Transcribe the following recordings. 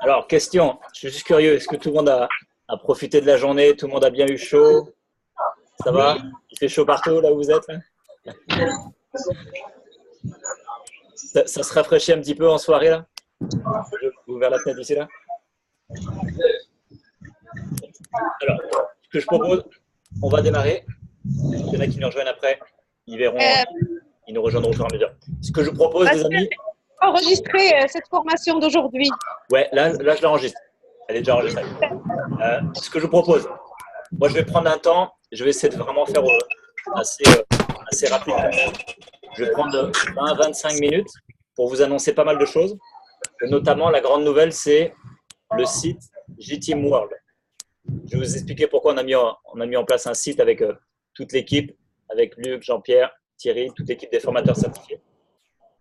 Alors, question, je suis juste curieux, est-ce que tout le monde a profité de la journée? Tout le monde a bien eu chaud? Ça va? Il fait chaud partout là où vous êtes là? Ça se rafraîchit un petit peu en soirée là? J'ai ouvert la fenêtre ici là. Alors, ce que je propose, on va démarrer. Il y en a qui nous rejoignent après, ils verront, ils nous rejoindront au fur et à mesure. Ce que je propose, les amis. Enregistrer cette formation d'aujourd'hui. Ouais, là je l'enregistre. Elle est déjà enregistrée. Ce que je propose, moi je vais prendre un temps, je vais essayer de vraiment faire assez rapide. Je vais prendre 20-25 minutes pour vous annoncer pas mal de choses. Et notamment, la grande nouvelle, c'est le site JTeam World. Je vais vous expliquer pourquoi on a mis en place un site avec toute l'équipe, avec Luc, Jean-Pierre, Thierry, toute l'équipe des formateurs certifiés.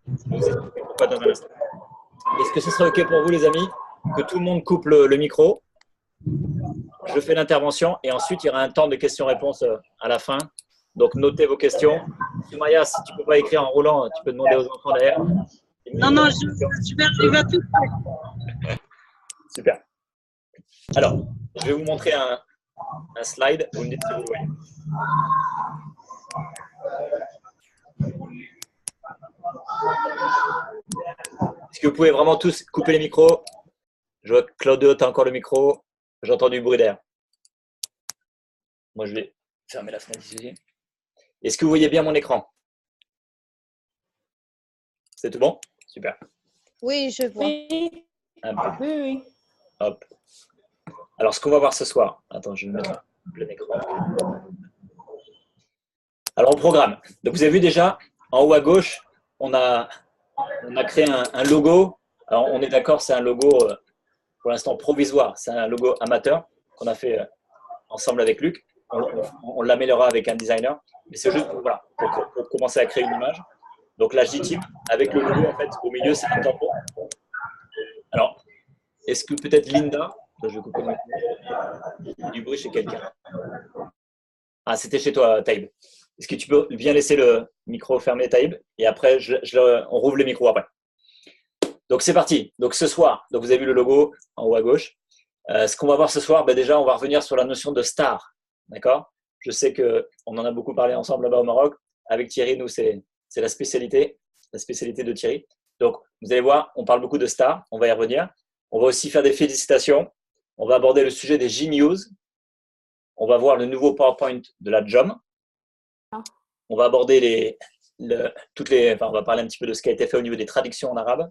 Je vais vous expliquer pourquoi dans un instant. Est-ce que ce serait OK pour vous, les amis, que tout le monde coupe le micro? Je fais l'intervention et ensuite, il y aura un temps de questions-réponses à la fin. Donc, notez vos questions. Sumaya, si tu ne peux pas écrire en roulant, tu peux demander aux enfants derrière. Non, je vais à tout faire. Super. Alors, je vais vous montrer un slide. Vous me dites si vous le voyez. Est-ce que vous pouvez vraiment tous couper les micros? Je vois que Claudio, tu as encore le micro. J'entends du bruit d'air. Moi, je vais fermer la fenêtre ici. Est-ce que vous voyez bien mon écran? C'est tout bon? Super. Oui, je vois. Oui. Hop. Alors, ce qu'on va voir ce soir. Attends, je vais mettre plein écran. Alors, au programme. Donc, vous avez vu déjà, en haut à gauche, on a créé un logo. Alors, on est d'accord, c'est un logo pour l'instant provisoire. C'est un logo amateur qu'on a fait ensemble avec Luc. On l'améliorera avec un designer. Mais c'est juste voilà, pour commencer à créer une image. Donc, la JTeam, avec le logo, en fait, au milieu, c'est un tampon. Alors, est-ce que peut-être Linda, je vais couper le micro, il y a du bruit chez quelqu'un. Ah, c'était chez toi, Taïb. Est-ce que tu peux bien laisser le micro fermé, Taïb? Et après, on rouvre le micro après. Donc, c'est parti. Donc, ce soir, donc vous avez vu le logo en haut à gauche. Ce qu'on va voir ce soir, déjà, on va revenir sur la notion de star. D'accord? Je sais qu'on en a beaucoup parlé ensemble là-bas au Maroc. Avec Thierry, nous, c'est la spécialité de Thierry. Donc, vous allez voir, on parle beaucoup de stars. On va y revenir. On va aussi faire des félicitations. On va aborder le sujet des G-News. On va voir le nouveau PowerPoint de la JOM. On va aborder on va parler un petit peu de ce qui a été fait au niveau des traductions en arabe.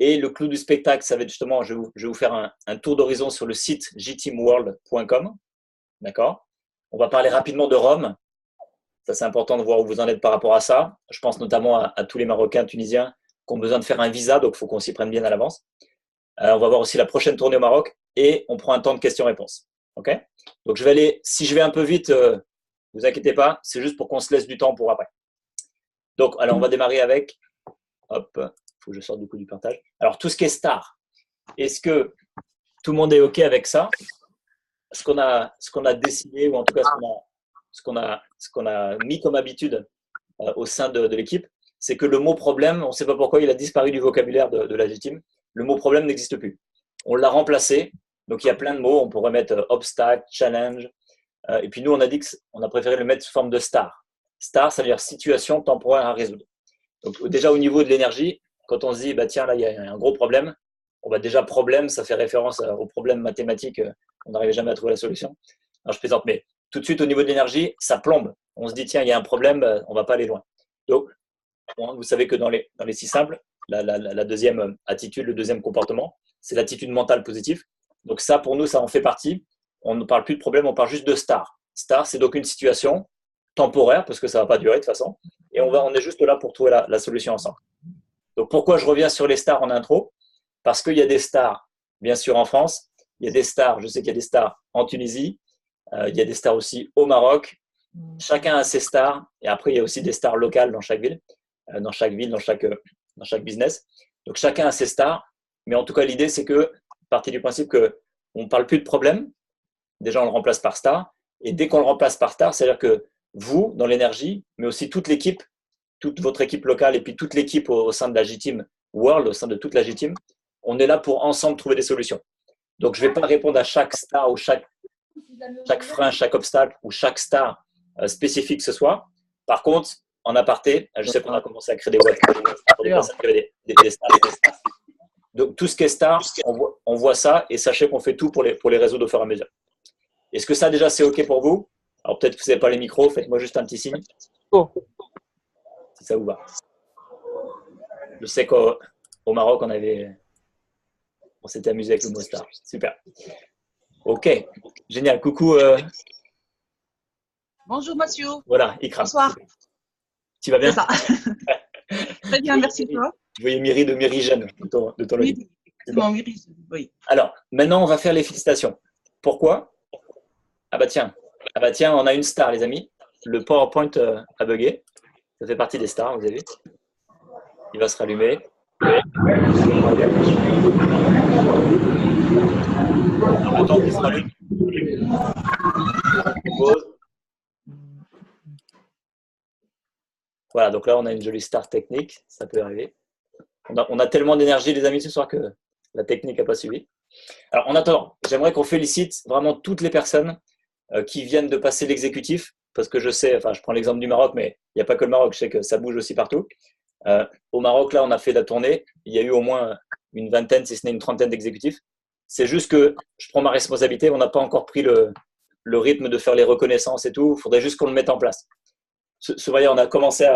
Et le clou du spectacle, ça va être justement, je vais vous faire un tour d'horizon sur le site jteamworld.com. D'accord? On va parler rapidement de Rome. Ça, c'est important de voir où vous en êtes par rapport à ça. Je pense notamment à tous les Marocains, Tunisiens qui ont besoin de faire un visa, donc il faut qu'on s'y prenne bien à l'avance. On va voir aussi la prochaine tournée au Maroc et on prend un temps de questions-réponses. OK? Donc, si je vais un peu vite, ne vous inquiétez pas, c'est juste pour qu'on se laisse du temps pour après. Donc, alors, on va démarrer avec, hop, il faut que je sorte du coup du partage. Alors, tout ce qui est star, est-ce que tout le monde est OK avec ça? Ce qu'on a décidé, ou en tout cas ce qu'on a mis comme habitude au sein de l'équipe, c'est que le mot problème, on ne sait pas pourquoi il a disparu du vocabulaire de la JTeam. Le mot problème n'existe plus. On l'a remplacé. Donc, il y a plein de mots. On pourrait mettre obstacle, challenge. Et puis, nous, on a dit qu'on a préféré le mettre sous forme de star. Star, ça veut dire situation temporaire à résoudre. Donc, déjà, au niveau de l'énergie, quand on se dit, bah, tiens, là, il y a un gros problème, déjà, problème, ça fait référence au problème mathématique. On n'arrivait jamais à trouver la solution. Alors, je plaisante, mais tout de suite, au niveau de l'énergie, ça plombe. On se dit, tiens, il y a un problème, on ne va pas aller loin. Donc, vous savez que dans les 6 simples, la deuxième attitude, le deuxième comportement, c'est l'attitude mentale positive. Donc ça, pour nous, ça en fait partie. On ne parle plus de problème, on parle juste de star. Star, c'est donc une situation temporaire, parce que ça ne va pas durer de toute façon. Et on est juste là pour trouver la solution ensemble. Donc pourquoi je reviens sur les stars en intro? Parce qu'il y a des stars, bien sûr, en France. Il y a des stars, je sais qu'il y a des stars en Tunisie. Il y a des stars aussi au Maroc. Chacun a ses stars. Et après, il y a aussi des stars locales dans chaque ville, dans chaque business. Donc, chacun a ses stars. Mais en tout cas, l'idée, c'est que, partir du principe qu'on ne parle plus de problème. Déjà, on le remplace par star. Et dès qu'on le remplace par star, c'est-à-dire que vous, dans l'énergie, mais aussi toute l'équipe, toute votre équipe locale et puis toute l'équipe au sein de la JTeam world, au sein de toute la J-Team, on est là pour ensemble trouver des solutions. Donc, je ne vais pas répondre à chaque star ou chaque frein, chaque obstacle ou chaque star spécifique ce soir. Par contre, en aparté, je sais qu'on a commencé à créer des boîtes pour des personnes qui avaient des stars. Donc, tout ce qui est star, on voit ça et sachez qu'on fait tout pour les réseaux au fur et à mesure. Est-ce que ça, déjà, c'est OK pour vous? Alors, peut-être que vous n'avez pas les micros, faites-moi juste un petit signe. Si ça vous va. Je sais qu'au Maroc, on s'était amusé avec le mot star. Super. OK. Génial. Coucou. Bonjour, Mathieu. Voilà, Ikram. Bonsoir. Tu vas bien? C'est ça. Très bien, merci toi. Je voyais Myri de Myrigène de ton login. Oui. Alors, maintenant, on va faire les félicitations. Pourquoi? Ah bah tiens, on a une star, les amis. Le PowerPoint a bugué. Ça fait partie des stars, vous avez vu. Il va se rallumer. Alors, le temps qu'il se rallume. Pause. Voilà, donc là, on a une jolie star technique. Ça peut arriver. On a tellement d'énergie, les amis, ce soir que la technique n'a pas suivi. Alors, en attendant, j'aimerais qu'on félicite vraiment toutes les personnes qui viennent de passer l'exécutif, parce que je sais, enfin, je prends l'exemple du Maroc, mais il n'y a pas que le Maroc, je sais que ça bouge aussi partout. Au Maroc, là, on a fait la tournée. Il y a eu au moins une vingtaine, si ce n'est une trentaine d'exécutifs. C'est juste que je prends ma responsabilité. On n'a pas encore pris le rythme de faire les reconnaissances et tout. Il faudrait juste qu'on le mette en place. Soraya, on a commencé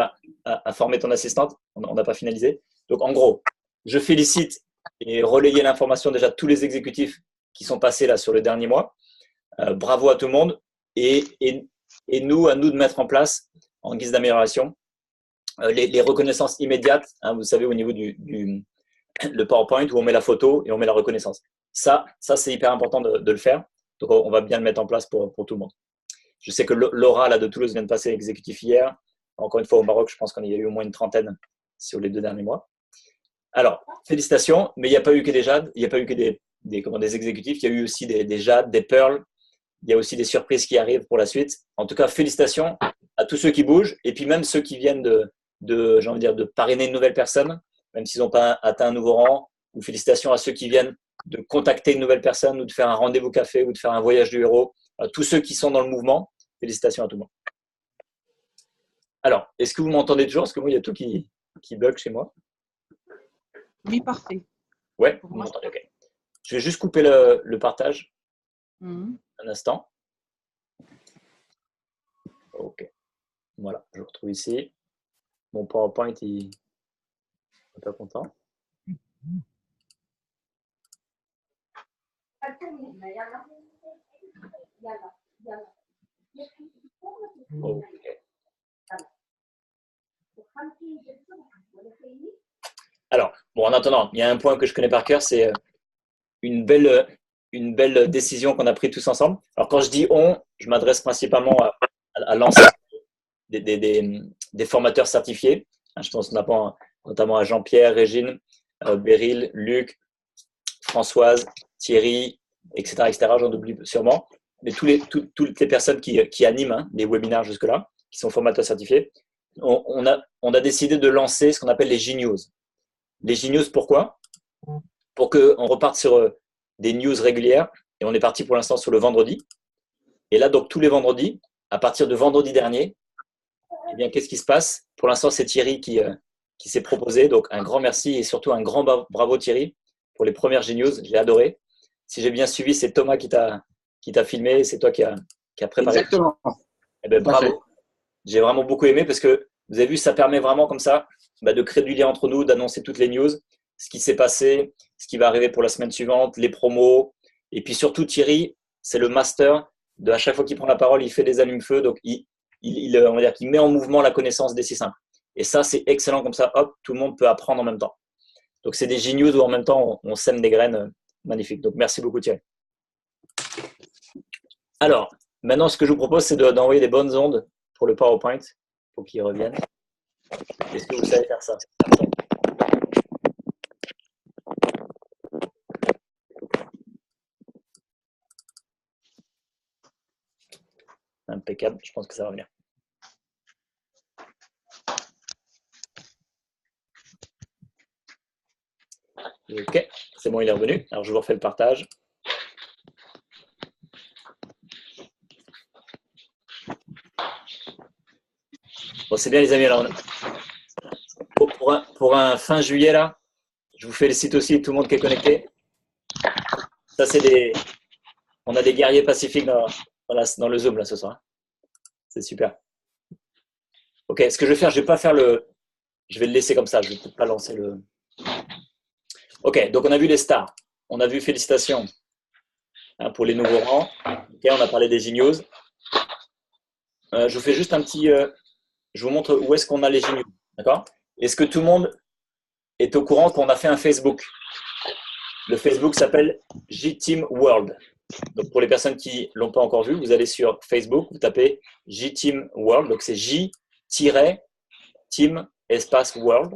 à former ton assistante. On n'a pas finalisé. Donc, en gros, je félicite et relayer l'information déjà de tous les exécutifs qui sont passés là sur le dernier mois. Bravo à tout le monde. Et à nous de mettre en place, en guise d'amélioration, les reconnaissances immédiates, hein, vous savez, au niveau le PowerPoint où on met la photo et on met la reconnaissance. Ça c'est hyper important de le faire. Donc, on va bien le mettre en place pour tout le monde. Je sais que Laura, là, de Toulouse, vient de passer l'exécutif hier. Encore une fois, au Maroc, je pense qu'il y a eu au moins une trentaine sur les 2 derniers mois. Alors, félicitations, mais il n'y a pas eu que des Jade, il n'y a pas eu que des exécutifs, il y a eu aussi des Jade, des Pearl, il y a aussi des surprises qui arrivent pour la suite. En tout cas, félicitations à tous ceux qui bougent et puis même ceux qui viennent j'ai envie de dire, de parrainer une nouvelle personne, même s'ils n'ont pas atteint un nouveau rang, ou félicitations à ceux qui viennent de contacter une nouvelle personne ou de faire un rendez-vous café ou de faire un voyage du héros. Tous ceux qui sont dans le mouvement, félicitations à tout le monde. Alors, est-ce que vous m'entendez toujours? Parce que moi, il y a tout qui bug chez moi. Oui, parfait. Ouais, vous m'entendez, ok. Je vais juste couper le partage. Un instant. Ok. Voilà, je retrouve ici. Mon PowerPoint, il n'est pas content. Ok. Alors, bon, en attendant, il y a un point que je connais par cœur, c'est une belle décision qu'on a prise tous ensemble. Alors, quand je dis on, je m'adresse principalement à l'ensemble des formateurs certifiés. Je pense notamment à Jean-Pierre, Régine, Beryl, Luc, Françoise, Thierry, etc. J'en oublie sûrement. Mais toutes les personnes qui animent les webinaires jusque-là, qui sont formateurs certifiés, on a décidé de lancer ce qu'on appelle les J-News. Les J-News, pourquoi? Pour qu'on reparte sur des news régulières. Et on est parti pour l'instant sur le vendredi. Et là, donc, tous les vendredis, à partir de vendredi dernier, eh bien, qu'est-ce qui se passe? Pour l'instant, c'est Thierry qui s'est proposé. Donc, un grand merci et surtout un grand bravo, Thierry, pour les premières G-News. J'ai adoré. Si j'ai bien suivi, c'est Thomas qui t'a filmé. C'est toi qui a préparé. Exactement. Eh bien, bravo. J'ai vraiment beaucoup aimé parce que, vous avez vu, ça permet vraiment comme ça de créer du lien entre nous, d'annoncer toutes les news, ce qui s'est passé, ce qui va arriver pour la semaine suivante, les promos. Et puis surtout, Thierry, c'est le master de à chaque fois qu'il prend la parole, il fait des allumes-feu. Donc, on va dire qu'il met en mouvement la connaissance des 6 simples. Et ça, c'est excellent comme ça. Hop, tout le monde peut apprendre en même temps. Donc, c'est des G-News où en même temps, on sème des graines magnifiques. Donc, merci beaucoup, Thierry. Alors, maintenant, ce que je vous propose, c'est d'envoyer des bonnes ondes pour le PowerPoint pour qu'il revienne. Est-ce que vous savez faire ça? Impeccable, je pense que ça va venir. OK, c'est bon, il est revenu. Alors, je vous refais le partage. Bon, c'est bien, les amis. Alors, pour un fin juillet, là, je vous félicite aussi tout le monde qui est connecté. Ça, c'est des… On a des guerriers pacifiques dans le Zoom, là, ce soir. C'est super. OK, ce que je vais faire, je vais pas faire le… Je vais le laisser comme ça. Je vais peut-être pas lancer le… OK, donc on a vu les stars. On a vu félicitations pour les nouveaux rangs. OK, on a parlé des Genius. Je vous fais juste un petit… je vous montre où est-ce qu'on a les Genius. D'accord? Est-ce que tout le monde est au courant qu'on a fait un Facebook? Le Facebook s'appelle J-Team World. Donc, pour les personnes qui ne l'ont pas encore vu, vous allez sur Facebook, vous tapez J-Team World. Donc, c'est J-Team espace World.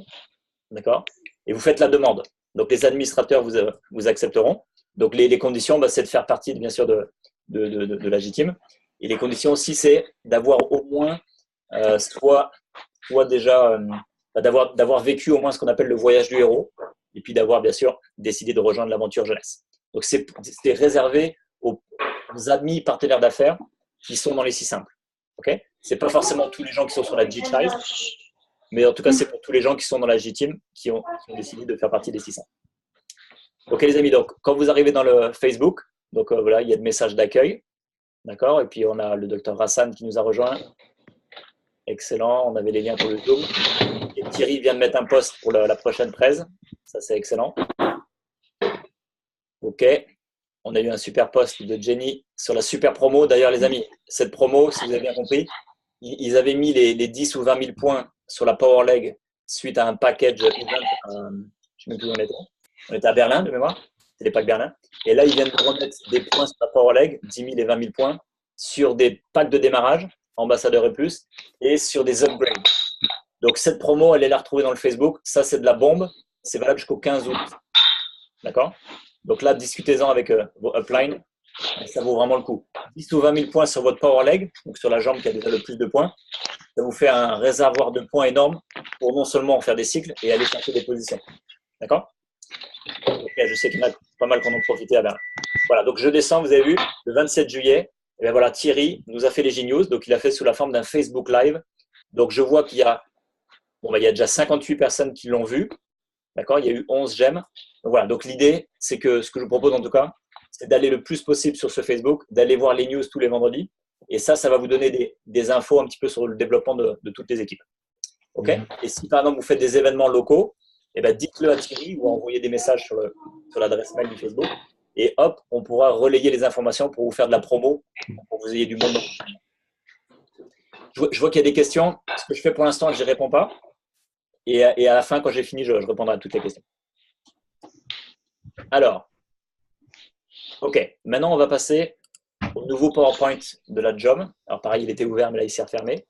D'accord? Et vous faites la demande. Donc, les administrateurs vous accepteront. Donc, les conditions, c'est de faire partie, bien sûr, de la J-Team. Et les conditions aussi, c'est d'avoir au moins, soit déjà, d'avoir vécu au moins ce qu'on appelle le voyage du héros. Et puis d'avoir, bien sûr, décidé de rejoindre l'aventure jeunesse. Donc, c'est réservé aux amis partenaires d'affaires qui sont dans les 6 simples. Okay, ce n'est pas forcément tous les gens qui sont sur la G-Child, mais en tout cas, c'est pour tous les gens qui sont dans la G-Team qui ont décidé de faire partie des 6 simples. Ok, les amis, donc quand vous arrivez dans le Facebook, donc voilà, il y a le message d'accueil. D'accord, et puis on a le docteur Hassan qui nous a rejoint. Excellent, on avait les liens pour le Zoom. Et Thierry vient de mettre un post pour la prochaine presse. Ça, c'est excellent. Ok. On a eu un super post de Jenny sur la super promo. D'ailleurs, les amis, cette promo, si vous avez bien compris, ils avaient mis les 10 ou 20 000 points sur la Power Leg suite à un package event. Je ne sais même plus où on était. On était à Berlin, de mémoire. C'était les packs Berlin. Et là, ils viennent de remettre des points sur la Power Leg, 10 000 et 20 000 points, sur des packs de démarrage, ambassadeurs et plus, et sur des upgrades. Donc, cette promo, elle est la retrouver dans le Facebook. Ça, c'est de la bombe. C'est valable jusqu'au 15 août. D'accord? Donc là, discutez-en avec vos uplines. Ça vaut vraiment le coup. 10 ou 20 000 points sur votre power leg, donc sur la jambe qui a déjà le plus de points. Ça vous fait un réservoir de points énorme pour non seulement faire des cycles et aller chercher des positions. D'accord? Okay, je sais qu'il y en a pas mal qui en ont profité à Berlin. Voilà, donc je descends, vous avez vu, le 27 juillet. Et bien voilà, Thierry nous a fait les Genius, donc il a fait sous la forme d'un Facebook Live. Donc je vois qu'il y a, il y a déjà 58 personnes qui l'ont vu. D'accord, il y a eu 11 j'aime. Donc voilà, donc l'idée, c'est que ce que je vous propose en tout cas, c'est d'aller le plus possible sur ce Facebook, d'aller voir les news tous les vendredis. Et ça va vous donner des infos un petit peu sur le développement de toutes les équipes. OK? Et si par exemple vous faites des événements locaux, eh ben, dites-le à Thierry ou envoyez des messages sur l'adresse mail du Facebook. Et hop, on pourra relayer les informations pour vous faire de la promo, pour que vous ayez du monde. Je vois qu'il y a des questions. Ce que je fais pour l'instant, je n'y réponds pas. Et à la fin, quand j'ai fini, je répondrai à toutes les questions. Alors, OK. Maintenant, on va passer au nouveau PowerPoint de la job. Alors, pareil, il était ouvert, mais là, il s'est refermé.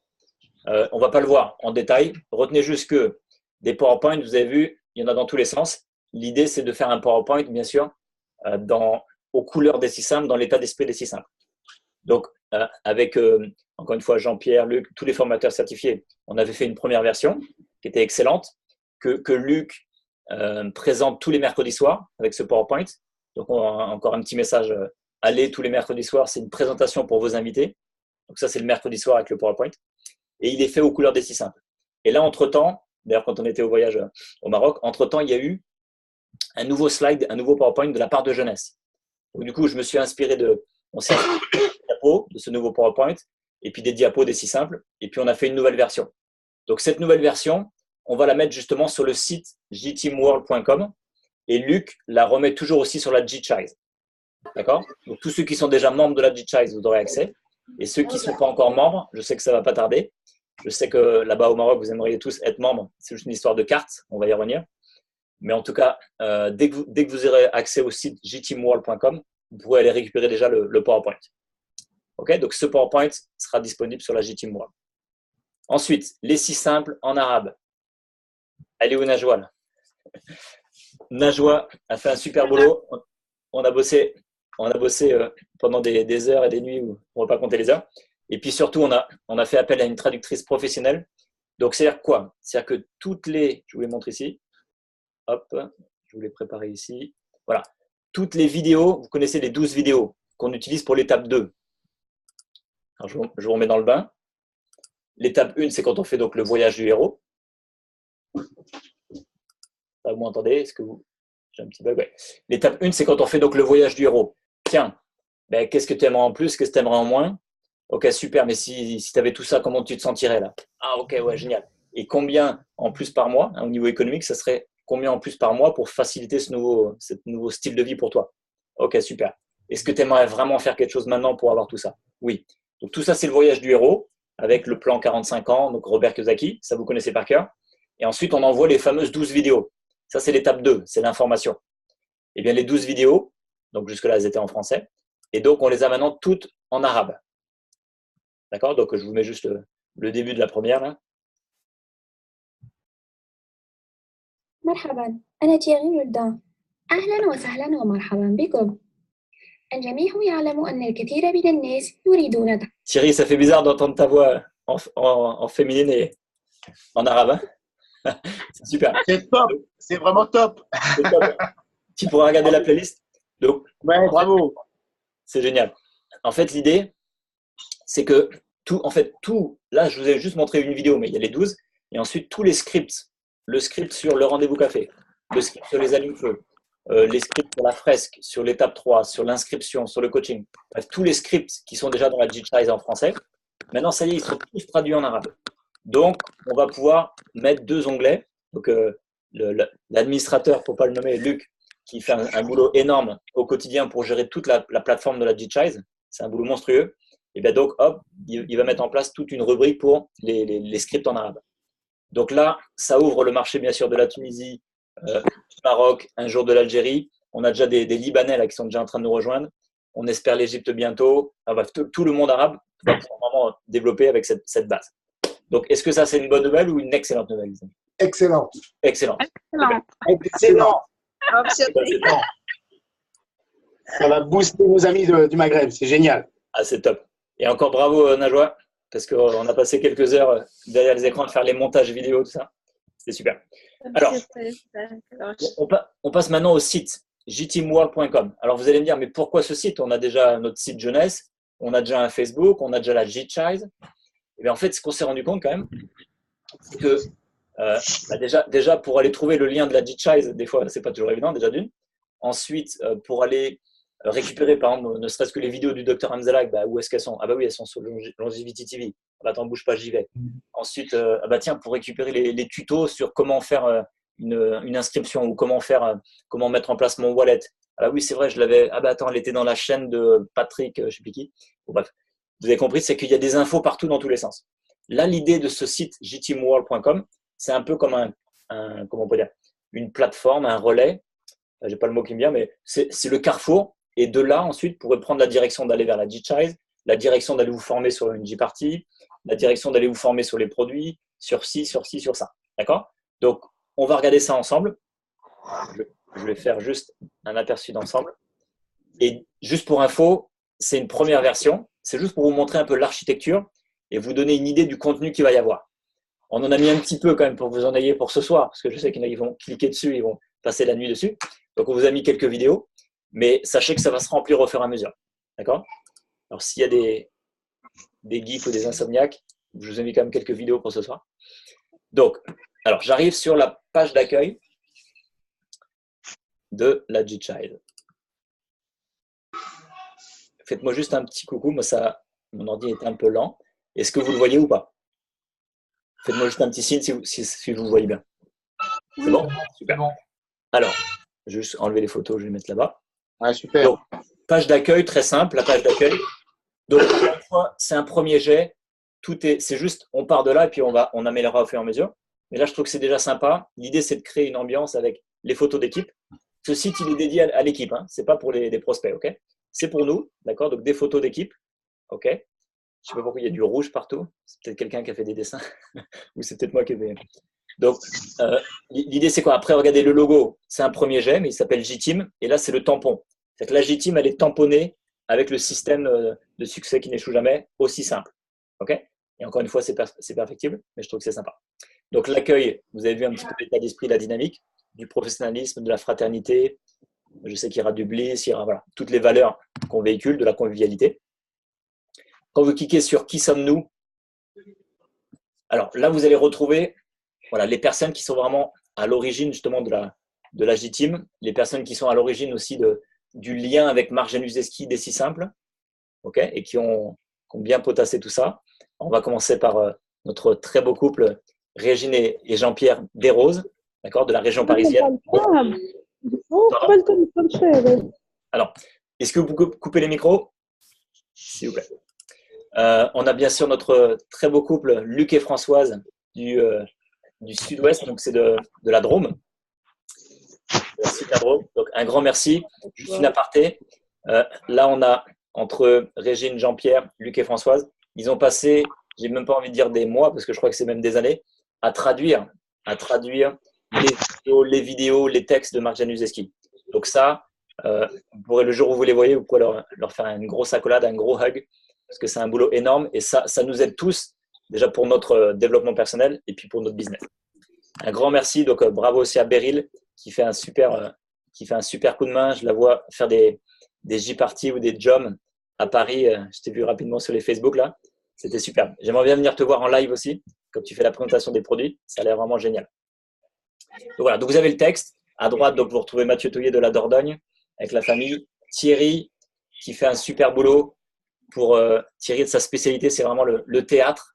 On ne va pas le voir en détail. Retenez juste que des PowerPoints, vous avez vu, il y en a dans tous les sens. L'idée, c'est de faire un PowerPoint, bien sûr, aux couleurs des 6 simples, dans l'état d'esprit des 6 simples. Donc, avec, encore une fois, Jean-Pierre, Luc, tous les formateurs certifiés, on avait fait une première version qui était excellente, que Luc présente tous les mercredis soirs avec ce PowerPoint. Donc, encore un petit message. Allez tous les mercredis soirs, c'est une présentation pour vos invités. Donc, ça, c'est le mercredi soir avec le PowerPoint. Et il est fait aux couleurs des 6 simples. Et là, entre-temps, d'ailleurs, quand on était au voyage au Maroc, entre-temps, il y a eu un nouveau slide, un nouveau PowerPoint de la part de Jeunesse. Donc, du coup, je me suis inspiré on s'est inspiré des diapos de ce nouveau PowerPoint et puis des diapos des 6 simples. Et puis, on a fait une nouvelle version. Donc, cette nouvelle version, on va la mettre justement sur le site jteamworld.com et Luc la remet toujours aussi sur la G-Child. D'accord? Donc, tous ceux qui sont déjà membres de la G-Child, vous aurez accès. Et ceux qui ne sont pas encore membres, je sais que ça ne va pas tarder. Je sais que là-bas au Maroc, vous aimeriez tous être membres. C'est juste une histoire de cartes, on va y revenir. Mais en tout cas, dès que vous aurez accès au site jteamworld.com, vous pourrez aller récupérer déjà le PowerPoint. Okay? Donc, ce PowerPoint sera disponible sur la J-Team World. Ensuite, les 6 simples en arabe. Elle est où Najwa là? Najwa a fait un super boulot. On a bossé pendant des heures et des nuits où on ne va pas compter les heures. Et puis surtout, on a fait appel à une traductrice professionnelle. Donc, c'est-à-dire quoi? C'est-à-dire que toutes les… Je vous les montre ici. Hop, je je vous l'ai préparé ici. Voilà. Toutes les vidéos, vous connaissez les 12 vidéos qu'on utilise pour l'étape 2. Alors, je vous remets dans le bain. L'étape 1, c'est quand on fait donc le voyage du héros. Vous m'entendez? Est-ce que vous... J'ai un petit bug, ouais. L'étape 1, c'est quand on fait donc le voyage du héros. Tiens, ben, qu'est-ce que tu aimerais en plus? Qu'est-ce que tu aimerais en moins? Ok, super, mais si tu avais tout ça, comment tu te sentirais là? Ah, ok, ouais, génial. Et combien en plus par mois, hein, au niveau économique, ça serait combien en plus par mois pour faciliter ce nouveau style de vie pour toi? Ok, super. Est-ce que tu aimerais vraiment faire quelque chose maintenant pour avoir tout ça? Oui. Donc tout ça, c'est le voyage du héros avec le plan 45 ans, donc Robert Kiyosaki, ça vous connaissez par cœur. Et ensuite, on envoie les fameuses 12 vidéos. Ça, c'est l'étape 2, c'est l'information. Eh bien, les 12 vidéos, donc jusque-là, elles étaient en français. Et donc, on les a maintenant toutes en arabe. D'accord? Donc, je vous mets juste le début de la première. Là. مرحبا أنا تيغي جدا أهلا وسهلا ومرحبا بكم الجميع يعلم أن الكثير من الناس يريدون Thierry, ça fait bizarre d'entendre ta voix en féminine et en arabe. Hein. C'est super. C'est top, c'est vraiment top. C'est top. Tu pourras regarder la playlist. Donc, Ouais, bravo. C'est génial. En fait, l'idée, c'est que là, je vous ai juste montré une vidéo, mais il y a les 12. Et ensuite, tous les scripts. Le script sur le rendez-vous café, le script sur les allumes-feu, les scripts sur la fresque, sur l'étape 3, sur l'inscription, sur le coaching. Bref, tous les scripts qui sont déjà dans la Digitize en français. Maintenant, ça y est, ils sont tous traduits en arabe. Donc, on va pouvoir mettre 2 onglets. Donc, l'administrateur, pour ne pas le nommer, Luc, qui fait un boulot énorme au quotidien pour gérer toute la plateforme de la Digitize. C'est un boulot monstrueux. Et bien donc, hop, il va mettre en place toute une rubrique pour les scripts en arabe. Donc là, ça ouvre le marché, bien sûr, de la Tunisie, du Maroc, un jour de l'Algérie. On a déjà des Libanais là, qui sont déjà en train de nous rejoindre. On espère l'Égypte bientôt. Ah, bref, tout le monde arabe va pouvoir vraiment développer avec cette base. Donc, est-ce que ça, c'est une bonne nouvelle ou une excellente nouvelle, les amis? Excellente. Excellent. Excellent. Absolument. Ça va booster nos amis du Maghreb, c'est génial. Ah, c'est top. Et encore bravo, Najwa, parce qu'on a passé quelques heures derrière les écrans de faire les montages vidéo, tout ça. C'est super. Alors, on passe maintenant au site jteamworld.com. Alors, vous allez me dire, mais pourquoi ce site? On a déjà notre site jeunesse, on a déjà un Facebook, on a déjà la Digitize. Et bien, en fait, ce qu'on s'est rendu compte quand même, c'est que déjà, pour aller trouver le lien de la Digitize, des fois, ce n'est pas toujours évident, déjà d'une. Ensuite, pour aller récupérer, par exemple, ne serait-ce que les vidéos du Dr Hamzalak, où est-ce qu'elles sont? Ah bah oui, elles sont sur Longevity TV. Ah bah attends, bouge pas, j'y vais. Ensuite, tiens, pour récupérer les tutos sur comment faire une inscription ou comment mettre en place mon wallet. Ah bah oui, c'est vrai, je l'avais. Ah bah attends, elle était dans la chaîne de Patrick, je ne sais plus qui. Bon, bref, vous avez compris, c'est qu'il y a des infos partout dans tous les sens. Là, l'idée de ce site jteamworld.com, c'est un peu comme comment on peut dire, une plateforme, un relais. J'ai pas le mot qui me vient, mais c'est le carrefour. Et de là, ensuite, vous pourrez prendre la direction d'aller vers la Digitize, la direction d'aller vous former sur une G-Party, la direction d'aller vous former sur les produits, sur ci, sur ça. D'accord? Donc, on va regarder ça ensemble. Je vais faire juste un aperçu d'ensemble. Et juste pour info, c'est une première version. C'est juste pour vous montrer un peu l'architecture et vous donner une idée du contenu qu'il va y avoir. On en a mis un petit peu quand même pour que vous en ayez pour ce soir, parce que je sais qu'il y en a qui vont cliquer dessus, ils vont passer la nuit dessus. Donc, on vous a mis quelques vidéos, mais sachez que ça va se remplir au fur et à mesure. D'accord? Alors, s'il y a des geeks ou des insomniaques, je vous ai mis quand même quelques vidéos pour ce soir. Donc, alors, j'arrive sur la page d'accueil de la Digitize. Faites-moi juste un petit coucou. Moi, mon ordi est un peu lent. Est-ce que vous le voyez ou pas? Faites-moi juste un petit signe si vous le voyez bien. C'est bon? Super. Alors, je vais juste enlever les photos, je vais les mettre là-bas. Ouais, super. Donc, page d'accueil, très simple, la page d'accueil. Donc, encore une fois, c'est un premier jet. C'est juste, on part de là et puis on améliorera au fur et à mesure. Mais là, je trouve que c'est déjà sympa. L'idée, c'est de créer une ambiance avec les photos d'équipe. Ce site, il est dédié à l'équipe. Hein. Ce n'est pas pour des prospects, ok? C'est pour nous, d'accord? Donc, des photos d'équipe, ok? Je ne sais pas pourquoi il y a du rouge partout. C'est peut-être quelqu'un qui a fait des dessins ou c'est peut-être moi qui ai fait. Donc, l'idée, c'est quoi? Après, regardez le logo. C'est un premier jet, mais il s'appelle JTeam. Et là, c'est le tampon. C'est que la JTeam, elle est tamponnée avec le système de succès qui n'échoue jamais, aussi simple. Ok? Et encore une fois, c'est perfectible, mais je trouve que c'est sympa. Donc, l'accueil, vous avez vu un petit peu l'état d'esprit, la dynamique. du professionnalisme, de la fraternité. Je sais qu'il y aura du bliss, il y aura voilà, toutes les valeurs qu'on véhicule, de la convivialité. Quand vous cliquez sur « Qui sommes-nous » alors là, vous allez retrouver voilà, les personnes qui sont vraiment à l'origine justement de la J-Team, les personnes qui sont à l'origine aussi du lien avec Marc Januszewski des Si Simples, okay, et qui ont bien potassé tout ça. On va commencer par notre très beau couple, Régine et Jean-Pierre Desroses, d'accord, de la région parisienne. Alors, est-ce que vous pouvez couper les micros, s'il vous plaît? On a bien sûr notre très beau couple, Luc et Françoise, du sud-ouest, donc c'est de la Drôme. Donc, un grand merci. Juste une aparté. Là, on a entre Régine, Jean-Pierre, Luc et Françoise, ils ont passé, j'ai même pas envie de dire des mois, parce que je crois que c'est même des années, à traduire les vidéos, les textes de Marc Januszewski. Donc ça, vous pourrez, le jour où vous les voyez, vous pourrez leur faire une grosse accolade, un gros hug, parce que c'est un boulot énorme et ça nous aide tous, déjà pour notre développement personnel et puis pour notre business. Un grand merci, donc bravo aussi à Beryl qui fait un super coup de main. Je la vois faire des J-parties ou des jumps à Paris. Je t'ai vu rapidement sur les Facebook là. C'était super. J'aimerais bien venir te voir en live aussi, quand tu fais la présentation des produits. Ça a l'air vraiment génial. Donc voilà, donc vous avez le texte. À droite, donc vous retrouvez Mathieu Touillet de la Dordogne avec la famille. Thierry qui fait un super boulot. Pour Thierry, de sa spécialité, c'est vraiment le théâtre.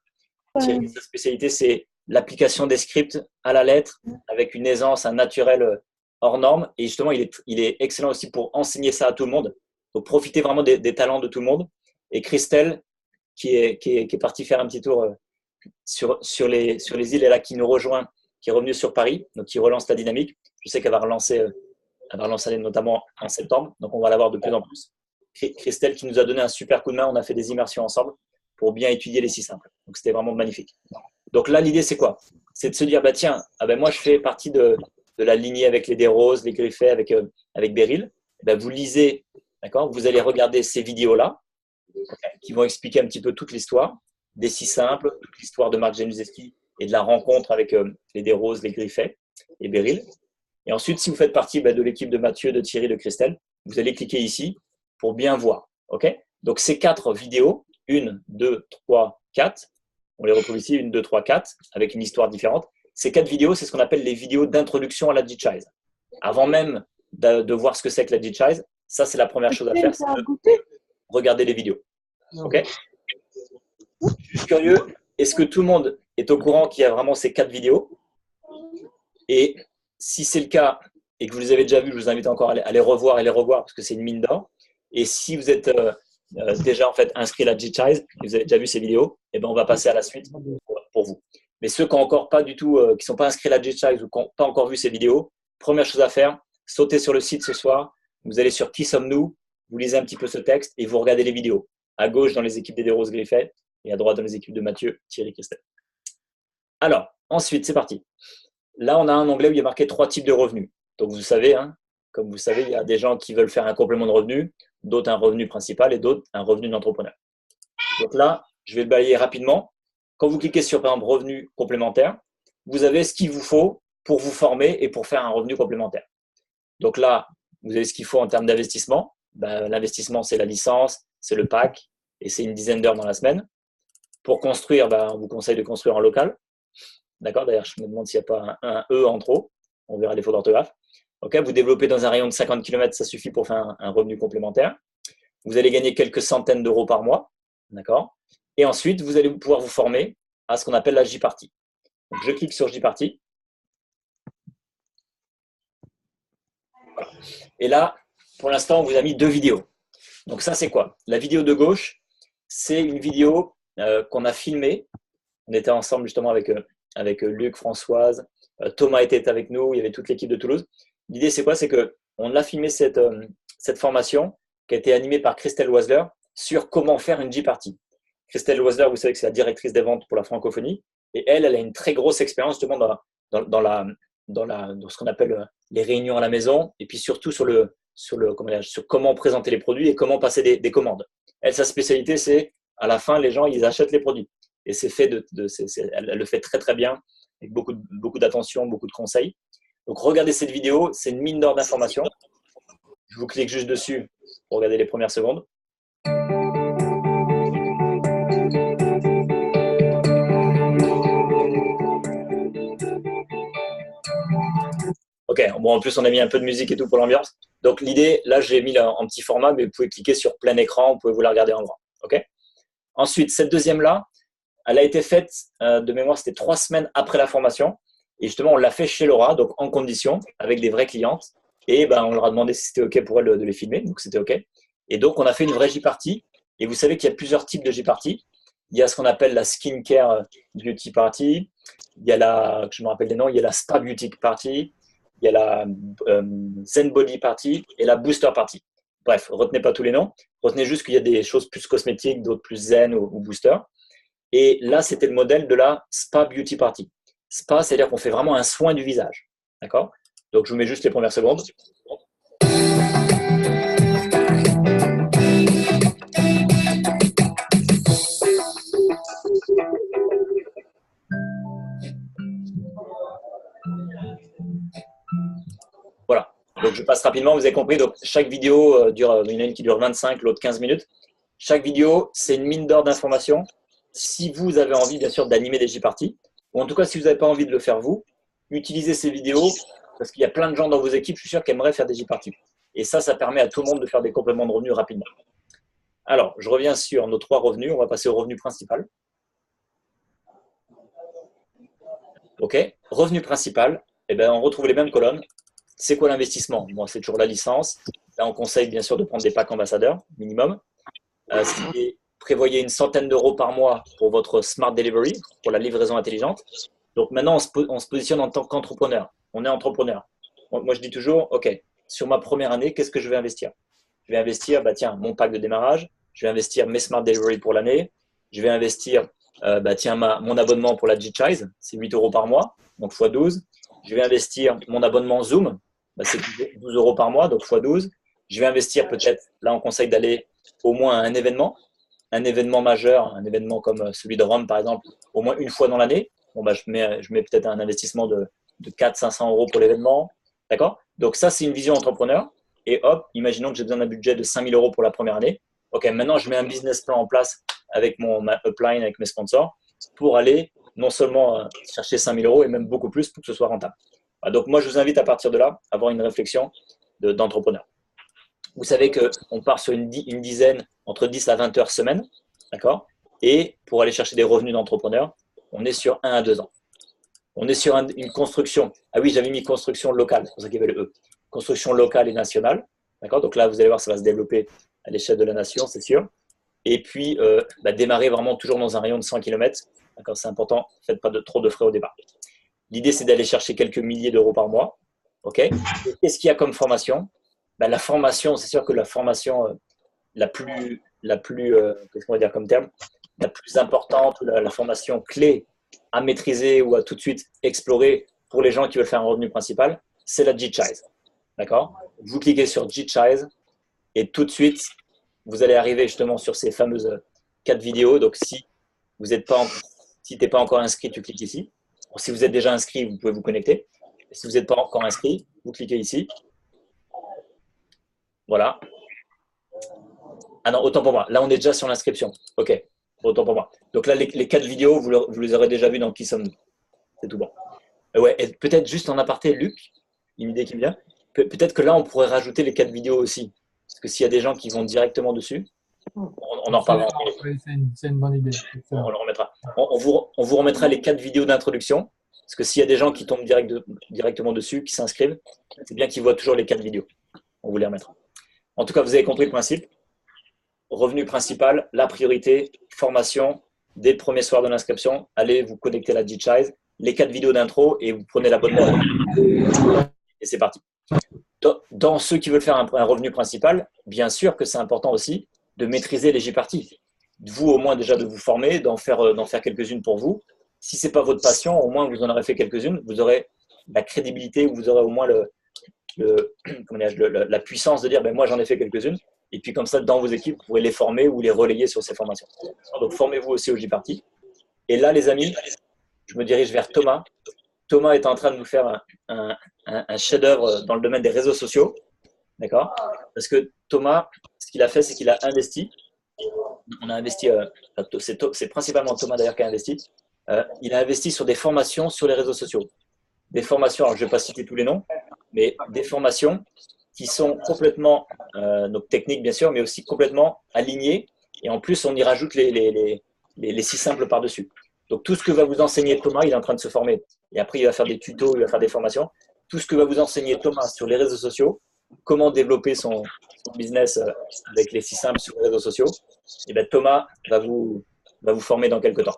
Thierry, de sa spécialité, c'est l'application des scripts à la lettre avec une aisance, un naturel hors norme. Et justement, il est excellent aussi pour enseigner ça à tout le monde. Donc, profitez vraiment des talents de tout le monde. Et Christelle, qui est partie faire un petit tour sur les îles et là, qui nous rejoint, qui est revenue sur Paris, donc qui relance la dynamique. Je sais qu'elle va relancer notamment en septembre. Donc, on va l'avoir de plus en plus. Christelle qui nous a donné un super coup de main. On a fait des immersions ensemble pour bien étudier les Si Simples. Donc, c'était vraiment magnifique. Donc là, l'idée, c'est quoi? C'est de se dire, tiens, moi, je fais partie de la lignée avec les Desroses, les Griffet, avec Beryl. Vous lisez, d'accord? Vous allez regarder ces vidéos-là qui vont expliquer un petit peu toute l'histoire des Si Simples, toute l'histoire de Marc Januszewski et de la rencontre avec les Desroses, les Griffet et Beryl. Et ensuite, si vous faites partie de l'équipe de Mathieu, de Thierry, de Christelle, vous allez cliquer ici pour bien voir. Okay, donc, ces 4 vidéos, 1, 2, 3, 4, on les retrouve ici, 1, 2, 3, 4, avec une histoire différente. Ces 4 vidéos, c'est ce qu'on appelle les vidéos d'introduction à la DJISE. Avant même de voir ce que c'est que la DJISE, ça, c'est la première chose à faire, c'est de regarder les vidéos. Ok. Je suis curieux, est-ce que tout le monde est au courant qu'il y a vraiment ces 4 vidéos? Et si c'est le cas et que vous les avez déjà vues, je vous invite encore à les revoir et les revoir parce que c'est une mine d'or. Et si vous êtes déjà en fait inscrit à la DJISE et vous avez déjà vu ces vidéos, on va passer à la suite pour vous. Mais ceux qui n'ont encore pas du tout, qui sont pas inscrits à la DJISE ou qui n'ont pas encore vu ces vidéos, première chose à faire, sautez sur le site ce soir. Vous allez sur Qui sommes-nous, vous lisez un petit peu ce texte et vous regardez les vidéos. À gauche dans les équipes des Desroses Griffet et à droite dans les équipes de Mathieu, Thierry, Christelle. Alors, ensuite, c'est parti. Là, on a un onglet où il y a marqué 3 types de revenus. Donc, vous savez, comme vous savez, il y a des gens qui veulent faire un complément de revenu, d'autres un revenu principal et d'autres un revenu d'entrepreneur. Donc là, je vais le balayer rapidement. Quand vous cliquez sur, par exemple, revenu complémentaire, vous avez ce qu'il vous faut pour vous former et pour faire un revenu complémentaire. Donc là, vous avez ce qu'il faut en termes d'investissement. L'investissement, c'est la licence, c'est le pack et c'est une dizaine d'heures dans la semaine. Pour construire, on vous conseille de construire en local. D'accord. D'ailleurs, je me demande s'il n'y a pas un E en trop. On verra les fautes d'orthographe. Okay, vous développez dans un rayon de 50 km, ça suffit pour faire un revenu complémentaire. Vous allez gagner quelques centaines d'euros par mois. D'accord. Et ensuite, vous allez pouvoir vous former à ce qu'on appelle la J-Party. Donc, je clique sur J-Party. Voilà. Et là, pour l'instant, on vous a mis 2 vidéos. Donc, ça, c'est quoi? La vidéo de gauche, c'est une vidéo qu'on a filmée. On était ensemble justement avec Luc, Françoise, Thomas était avec nous, il y avait toute l'équipe de Toulouse. L'idée, c'est quoi? C'est qu'on a filmé cette formation qui a été animée par Christelle Loisler sur comment faire une J-Party. Christelle Loisler, vous savez que c'est la directrice des ventes pour la francophonie. Et elle a une très grosse expérience justement dans ce qu'on appelle les réunions à la maison et puis surtout sur comment présenter les produits et comment passer des commandes. Elle, sa spécialité, c'est à la fin, les gens, ils achètent les produits. Et c'est fait elle le fait très, très bien avec beaucoup d'attention, beaucoup de conseils. Donc, regardez cette vidéo, c'est une mine d'or d'informations. Je vous clique juste dessus pour regarder les premières secondes. Ok, bon, en plus, on a mis un peu de musique et tout pour l'ambiance. Donc, l'idée, là, j'ai mis en petit format, mais vous pouvez cliquer sur plein écran, vous pouvez vous la regarder en grand. Ok. Ensuite, cette deuxième-là, elle a été faite, de mémoire, c'était 3 semaines après la formation. Et justement, on l'a fait chez Laura, donc en condition, avec des vraies clientes. Et ben, on leur a demandé si c'était OK pour elles de les filmer, donc c'était OK. Et donc, on a fait une vraie J-Party. Et vous savez qu'il y a plusieurs types de J-Party. Il y a ce qu'on appelle la Skincare Beauty Party. Il y a la, je me rappelle des noms, il y a la Spa Beauty Party. Il y a la Zen Body Party et la Booster Party. Bref, retenez pas tous les noms. Retenez juste qu'il y a des choses plus cosmétiques, d'autres plus zen ou booster. Et là, c'était le modèle de la Spa Beauty Party. Spa, c'est-à-dire qu'on fait vraiment un soin du visage. D'accord? Donc, je vous mets juste les premières secondes. Voilà. Donc, je passe rapidement. Vous avez compris. Donc, chaque vidéo dure, il y en a une qui dure 25, l'autre 15 minutes. Chaque vidéo, c'est une mine d'or d'informations. Si vous avez envie, bien sûr, d'animer des J-Party, ou en tout cas, si vous n'avez pas envie de le faire vous, utilisez ces vidéos parce qu'il y a plein de gens dans vos équipes, je suis sûr, qui aimeraient faire des J-Party. Et ça permet à tout le monde de faire des compléments de revenus rapidement. Alors, je reviens sur nos 3 revenus. On va passer au revenu principal. OK. Revenu principal, eh ben, on retrouve les mêmes colonnes. C'est quoi l'investissement? Bon, c'est toujours la licence. Là, on conseille bien sûr de prendre des packs ambassadeurs, minimum. Prévoyez une centaine d'euros par mois pour votre Smart Delivery, pour la livraison intelligente. Donc maintenant, on se positionne en tant qu'entrepreneur. On est entrepreneur. Moi, je dis toujours, OK, sur ma première année, qu'est-ce que je vais investir? Je vais investir, bah, tiens, mon pack de démarrage. Je vais investir mes Smart Delivery pour l'année. Je vais investir, bah, tiens, mon abonnement pour la G-Chize, c'est 8 euros par mois, donc x 12. Je vais investir mon abonnement Zoom, bah, c'est 12 euros par mois, donc x 12. Je vais investir peut-être, là, on conseille d'aller au moins à un événement majeur, un événement comme celui de Rome, par exemple, au moins une fois dans l'année. Bon, bah, je mets peut-être un investissement de 400-500 euros pour l'événement. D'accord? Donc, ça, c'est une vision entrepreneur. Et hop, imaginons que j'ai besoin d'un budget de 5 000 euros pour la première année. OK, maintenant, je mets un business plan en place avec ma upline, avec mes sponsors, pour aller non seulement chercher 5 000 euros et même beaucoup plus pour que ce soit rentable. Voilà, donc, moi, je vous invite à partir de là à avoir une réflexion d'entrepreneur. Vous savez qu'on part sur une dizaine, entre 10 à 20 heures semaine, d'accord? Et pour aller chercher des revenus d'entrepreneur, on est sur 1 à 2 ans. On est sur une construction. Ah oui, j'avais mis construction locale, c'est pour ça qu'il y avait le E. Construction locale et nationale, d'accord? Donc là, vous allez voir, ça va se développer à l'échelle de la nation, c'est sûr. Et puis, démarrer vraiment toujours dans un rayon de 100 km. D'accord, c'est important, faites pas trop de frais au départ. L'idée, c'est d'aller chercher quelques milliers d'euros par mois. OK? Qu'est-ce qu'il y a comme formation? La formation, c'est sûr que la formation la plus qu'est-ce qu'on va dire comme terme, la plus importante, la formation clé à maîtriser ou à tout de suite explorer pour les gens qui veulent faire un revenu principal, c'est la G-Chize. D'accord? Vous cliquez sur G-Chize et tout de suite, vous allez arriver justement sur ces fameuses 4 vidéos. Donc, si tu n'es pas encore inscrit, tu cliques ici. Bon, si vous êtes déjà inscrit, vous pouvez vous connecter. Et si vous n'êtes pas encore inscrit, vous cliquez ici. Voilà. Ah non, autant pour moi. Là, on est déjà sur l'inscription. OK, autant pour moi. Donc là, les 4 vidéos, vous les aurez déjà vues dans Qui sommes-nous? C'est tout bon. Ouais, et peut-être juste en aparté, Luc, une idée qui me vient. Peut-être que là, on pourrait rajouter les 4 vidéos aussi. Parce que s'il y a des gens qui vont directement dessus, on en reparlera. Oui, c'est une bonne idée. On le remettra. On vous remettra les 4 vidéos d'introduction. Parce que s'il y a des gens qui tombent directement dessus, qui s'inscrivent, c'est bien qu'ils voient toujours les 4 vidéos. On vous les remettra. En tout cas, vous avez compris le principe. Revenu principal, la priorité, formation, dès le premier soir de l'inscription, allez vous connecter à la G-Chize, les 4 vidéos d'intro et vous prenez l'abonnement. Et c'est parti. Dans ceux qui veulent faire un revenu principal, bien sûr que c'est important aussi de maîtriser les J-Party. Vous, au moins, déjà de vous former, d'en faire quelques-unes pour vous. Si ce n'est pas votre passion, au moins vous en aurez fait quelques-unes, vous aurez la crédibilité, vous aurez au moins la puissance de dire moi j'en ai fait quelques-unes. Et puis comme ça, dans vos équipes, vous pourrez les former ou les relayer sur ces formations. Donc formez-vous aussi au J-Party. Et là, les amis, je me dirige vers Thomas Thomas est en train de nous faire un chef-d'œuvre dans le domaine des réseaux sociaux. D'accord? Parce que Thomas, ce qu'il a fait, c'est qu'il a investi. On a investi, c'est principalement Thomas d'ailleurs qui a investi. Il a investi sur des formations sur les réseaux sociaux. Des formations, alors je ne vais pas citer tous les noms, mais des formations qui sont complètement donc techniques bien sûr, mais aussi complètement alignées. Et en plus, on y rajoute les 6 simples par-dessus. Donc tout ce que va vous enseigner Thomas, il est en train de se former. Et après, il va faire des tutos, il va faire des formations. Tout ce que va vous enseigner Thomas sur les réseaux sociaux, comment développer son business avec les 6 simples sur les réseaux sociaux, et bien Thomas va vous former dans quelques temps.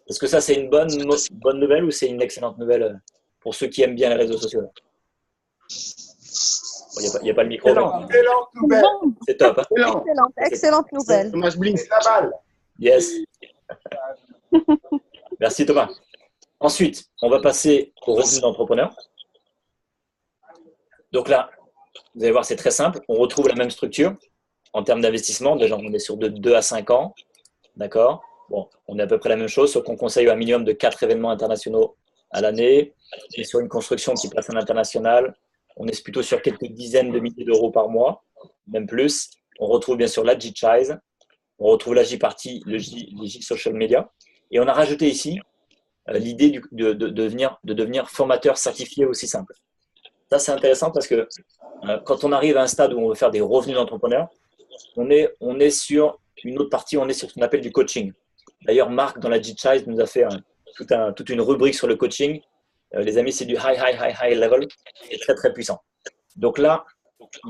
Est-ce que ça, c'est une bonne nouvelle ou c'est une excellente nouvelle pour ceux qui aiment bien les réseaux sociaux? Il n'y a pas le micro. Excellente nouvelle. C'est top. Hein? Excellente nouvelle. Thomas Blink, la balle. Yes. Merci Thomas. Ensuite, on va passer au revenu d'entrepreneur. Donc là, vous allez voir, c'est très simple. On retrouve la même structure en termes d'investissement. Déjà, on est sur de 2 à 5 ans. D'accord? Bon, on est à peu près la même chose, sauf qu'on conseille un minimum de 4 événements internationaux à l'année. Et sur une construction qui passe à l'international, on est plutôt sur quelques dizaines de milliers d'euros par mois, même plus. On retrouve bien sûr la G-Chise, on retrouve la J-Party, les J-Social Media. Et on a rajouté ici l'idée de devenir formateur certifié aussi simple. Ça, c'est intéressant parce que quand on arrive à un stade où on veut faire des revenus d'entrepreneur, on est sur une autre partie, on est sur ce qu'on appelle du coaching. D'ailleurs, Marc, dans la G-Chise, nous a fait toute une rubrique sur le coaching. Les amis, c'est du high level. C'est très, très puissant. Donc là,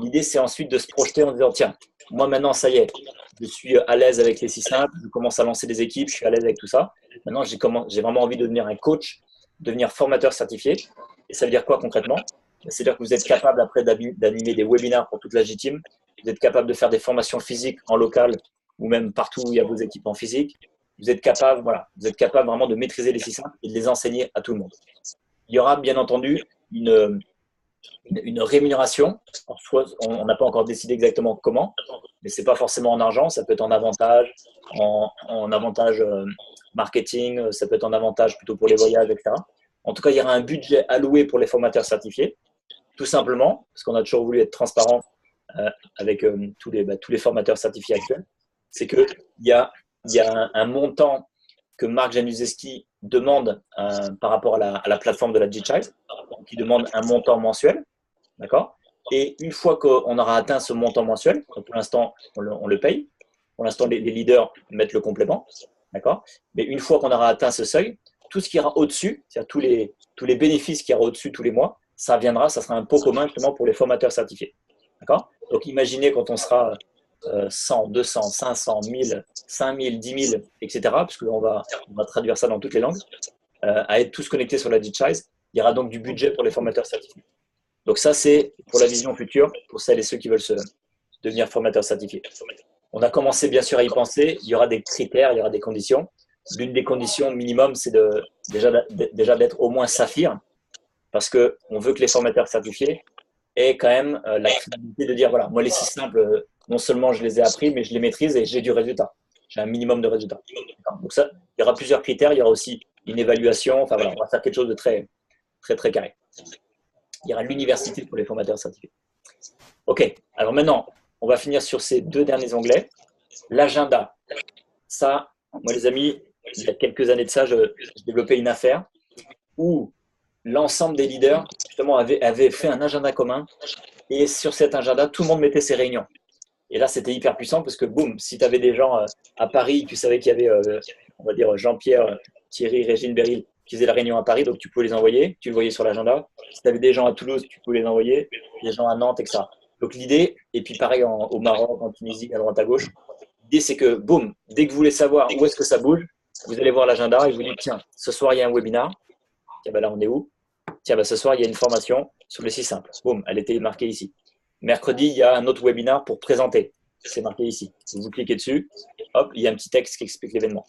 l'idée, c'est ensuite de se projeter en disant, tiens, moi maintenant, ça y est, je suis à l'aise avec les 6 simples, je commence à lancer des équipes, je suis à l'aise avec tout ça. Maintenant, j'ai vraiment envie de devenir un coach, devenir formateur certifié. Et ça veut dire quoi concrètement? C'est-à-dire que vous êtes capable après d'animer des webinaires pour toute la J-Team. Vous êtes capable de faire des formations physiques en local ou même partout où il y a vos équipes en physique. Vous êtes capable vraiment de maîtriser les 6 simples et de les enseigner à tout le monde. Il y aura bien entendu une rémunération. Alors, soit on n'a pas encore décidé exactement comment, mais ce n'est pas forcément en argent, ça peut être en avantage, en avantage marketing, ça peut être en avantage plutôt pour les voyages, etc. En tout cas, il y aura un budget alloué pour les formateurs certifiés, tout simplement, parce qu'on a toujours voulu être transparent avec tous les formateurs certifiés actuels. C'est qu'il y a un montant que Marc Januszewski demande par rapport à la plateforme de la G-Chise, qui demande un montant mensuel, d'accord? Et une fois qu'on aura atteint ce montant mensuel, pour l'instant, on le paye. Pour l'instant, les leaders mettent le complément, d'accord? Mais une fois qu'on aura atteint ce seuil, tout ce qui ira au-dessus, c'est-à-dire tous les bénéfices qui ira au-dessus tous les mois, ça sera un pot commun justement pour les formateurs certifiés, d'accord? Donc, imaginez quand on sera 100, 200, 500, 1000, 5000, 10 000, etc., parce qu'on va traduire ça dans toutes les langues, à être tous connectés sur la G-Chise, il y aura donc du budget pour les formateurs certifiés. Donc ça, c'est pour la vision future, pour celles et ceux qui veulent devenir formateurs certifiés. On a commencé bien sûr à y penser, il y aura des critères, il y aura des conditions. L'une des conditions minimum, c'est déjà d'être au moins saphir, parce qu'on veut que les formateurs certifiés aient quand même la crédibilité de dire, voilà, moi les 6 simples, non seulement je les ai appris, mais je les maîtrise et j'ai du résultat. J'ai un minimum de résultats. Donc ça, il y aura plusieurs critères, il y aura aussi une évaluation, enfin voilà, on va faire quelque chose de très, très, très carré. Il y aura l'université pour les formateurs certifiés. Ok, alors maintenant, on va finir sur ces 2 derniers onglets. L'agenda. Ça, moi les amis, il y a quelques années de ça, je développais une affaire où l'ensemble des leaders, justement, avaient fait un agenda commun. Et sur cet agenda, tout le monde mettait ses réunions. Et là, c'était hyper puissant parce que, boum, si tu avais des gens à Paris, tu savais qu'il y avait, on va dire, Jean-Pierre, Thierry, Régine, Beryl, qui faisaient la réunion à Paris, donc tu pouvais les envoyer, tu le voyais sur l'agenda. Si tu avais des gens à Toulouse, tu pouvais les envoyer, des gens à Nantes, etc. Donc l'idée, et puis pareil au Maroc, en Tunisie, à droite à gauche, l'idée c'est que, boum, dès que vous voulez savoir où est-ce que ça bouge, vous allez voir l'agenda et vous dites, tiens, ce soir il y a un webinar. Tiens, ben là on est où? Tiens, ben ce soir il y a une formation sur les 6 simples. Boum, elle était marquée ici. Mercredi, il y a un autre webinar pour présenter. C'est marqué ici. Vous cliquez dessus, hop, il y a un petit texte qui explique l'événement.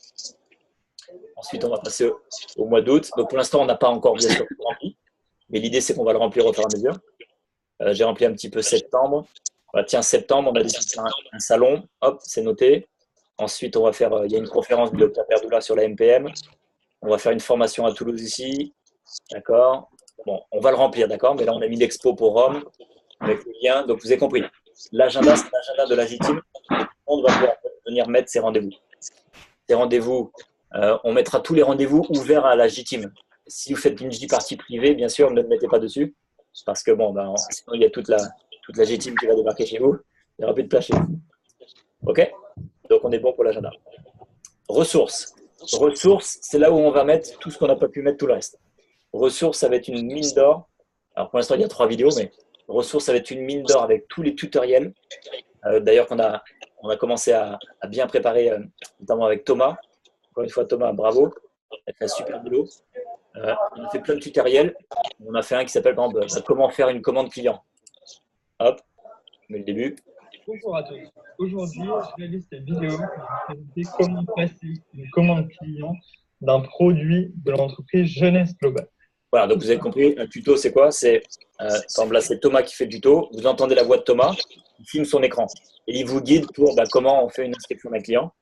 Ensuite, on va passer au mois d'août. Donc, pour l'instant, on n'a pas encore bien sûr rempli, mais l'idée, c'est qu'on va le remplir au fur et à mesure. J'ai rempli un petit peu septembre. Voilà, tiens, septembre, on a décidé de faire un salon. Hop, c'est noté. Ensuite, on va faire, il y a une conférence du Dr Perdoula sur la MPM. On va faire une formation à Toulouse ici. D'accord. Bon, on va le remplir, d'accord. Mais là, on a mis l'expo pour Rome avec le lien. Donc, vous avez compris. L'agenda, c'est l'agenda de la J-Team. Tout le monde va pouvoir venir mettre ses rendez-vous. Ces rendez-vous, on mettra tous les rendez-vous ouverts à la J-Team. Si vous faites une J-partie privée, bien sûr, ne le mettez pas dessus. Parce que, bon, ben, sinon, il y a toute la J-Team qui va débarquer chez vous. Il n'y aura plus de place chez vous. OK? Donc, on est bon pour l'agenda. Ressources. Ressources, c'est là où on va mettre tout ce qu'on n'a pas pu mettre tout le reste. Ressources, ça va être une mine d'or. Alors, pour l'instant, il y a 3 vidéos, mais ressources, ça va être une mine d'or avec tous les tutoriels. D'ailleurs, on a commencé à bien préparer, notamment avec Thomas. Encore une fois, Thomas, bravo. Il a fait un super boulot. On a fait plein de tutoriels. On a fait un qui s'appelle, par exemple, comment faire une commande client. Hop, je mets le début. Bonjour à tous. Aujourd'hui, je réalise cette vidéo pour vous présenter comment passer une commande client d'un produit de l'entreprise Jeunesse Globale. Voilà, donc vous avez compris, un tuto, c'est quoi? C'est, par exemple, là, c'est Thomas qui fait le tuto. Vous entendez la voix de Thomas, il filme son écran. Et il vous guide pour comment on fait une inscription d'un client,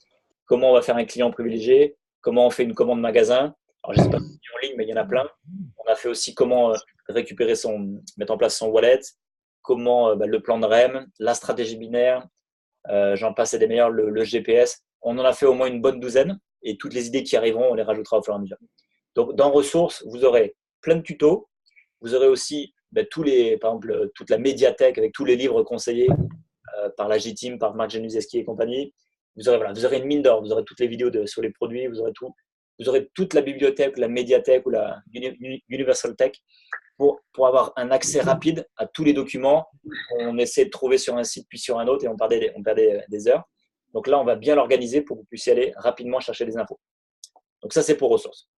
comment on va faire un client privilégié, comment on fait une commande magasin. Alors, je ne sais pas si c'est en ligne, mais il y en a plein. On a fait aussi comment mettre en place son wallet, comment le plan de REM, la stratégie binaire, j'en passe et des meilleurs, le GPS. On en a fait au moins une bonne douzaine et toutes les idées qui arriveront, on les rajoutera au fur et à mesure. Donc, dans ressources, vous aurez plein de tutos. Vous aurez aussi par exemple, toute la médiathèque avec tous les livres conseillés par la J-Team, par Marc Januszewski et compagnie. Vous aurez une mine d'or, vous aurez toutes les vidéos sur les produits, vous aurez tout. Vous aurez toute la bibliothèque, la médiathèque ou la Universal Tech pour avoir un accès rapide à tous les documents qu'on essaie de trouver sur un site puis sur un autre et on perdait des heures. Donc là, on va bien l'organiser pour que vous puissiez aller rapidement chercher des infos. Donc ça, c'est pour ressources.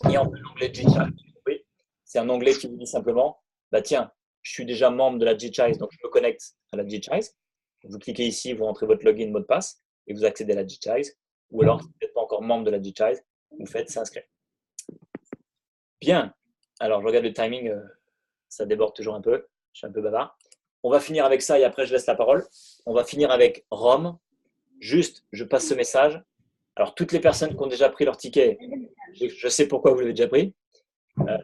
Et en l'onglet G-Chive, c'est un onglet qui vous dit simplement, tiens, je suis déjà membre de la G-Chive, donc je me connecte à la G-Chive. Vous cliquez ici, vous rentrez votre login, mot de passe et vous accédez à la G-Chive. Ou alors, si vous n'êtes pas encore membre de la G-Chive, vous faites s'inscrire. Bien. Alors, je regarde le timing, ça déborde toujours un peu. Je suis un peu bavard. On va finir avec ça et après, je laisse la parole. On va finir avec Rome. Juste, je passe ce message. Alors, toutes les personnes qui ont déjà pris leur ticket, je sais pourquoi vous l'avez déjà pris.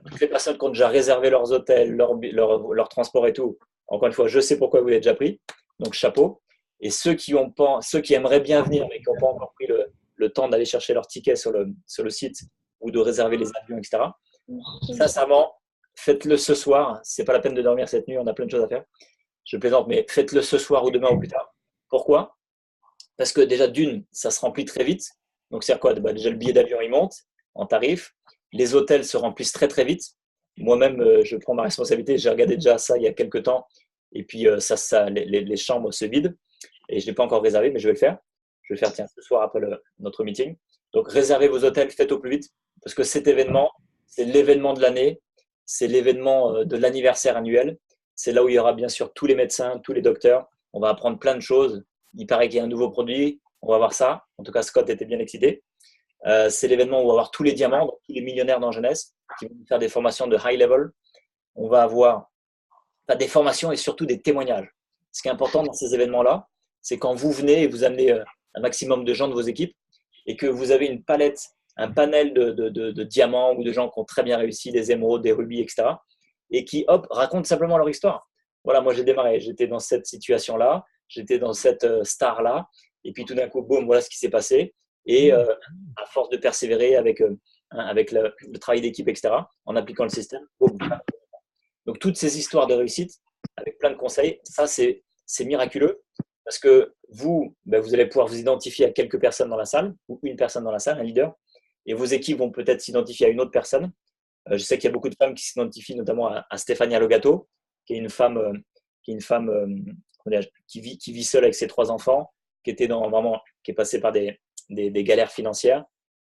Toutes les personnes qui ont déjà réservé leurs hôtels, leur transport et tout, encore une fois, je sais pourquoi vous l'avez déjà pris. Donc, chapeau. Et ceux qui aimeraient bien venir mais qui n'ont pas encore pris le temps d'aller chercher leur ticket sur le site ou de réserver les avions, etc. Sincèrement, faites-le ce soir. Ce n'est pas la peine de dormir cette nuit, on a plein de choses à faire. Je plaisante, mais faites-le ce soir ou demain ou plus tard. Pourquoi? Parce que déjà, d'une, ça se remplit très vite. Donc, c'est quoi? Déjà, le billet d'avion, il monte en tarif. Les hôtels se remplissent très, très vite. Moi-même, je prends ma responsabilité. J'ai regardé déjà ça il y a quelques temps. Et puis, les chambres se vident. Et je ne l'ai pas encore réservé, mais je vais le faire. Je vais le faire ce soir après notre meeting. Donc, réservez vos hôtels, faites au plus vite. Parce que cet événement, c'est l'événement de l'année. C'est l'événement de l'anniversaire annuel. C'est là où il y aura bien sûr tous les médecins, tous les docteurs. On va apprendre plein de choses. Il paraît qu'il y a un nouveau produit. On va voir ça. En tout cas, Scott était bien excité. C'est l'événement où on va avoir tous les diamants, donc tous les millionnaires dans jeunesse qui vont faire des formations de high level. On va avoir des formations et surtout des témoignages. Ce qui est important dans ces événements-là, c'est quand vous venez et vous amenez un maximum de gens de vos équipes et que vous avez une palette, un panel de diamants ou de gens qui ont très bien réussi, des émeraudes, des rubis, etc. et qui, racontent simplement leur histoire. Voilà, moi j'ai démarré, j'étais dans cette situation-là, j'étais dans cette star-là, et puis tout d'un coup, boum, voilà ce qui s'est passé. Et à force de persévérer avec le travail d'équipe, etc., en appliquant le système, boum. Donc toutes ces histoires de réussite, avec plein de conseils, ça c'est miraculeux, parce que vous allez pouvoir vous identifier à quelques personnes dans la salle, ou une personne dans la salle, un leader, et vos équipes vont peut-être s'identifier à une autre personne. Je sais qu'il y a beaucoup de femmes qui s'identifient notamment à Stéphania Logato, qui est une femme, qui vit seule avec ses 3 enfants, qui est passée par des galères financières.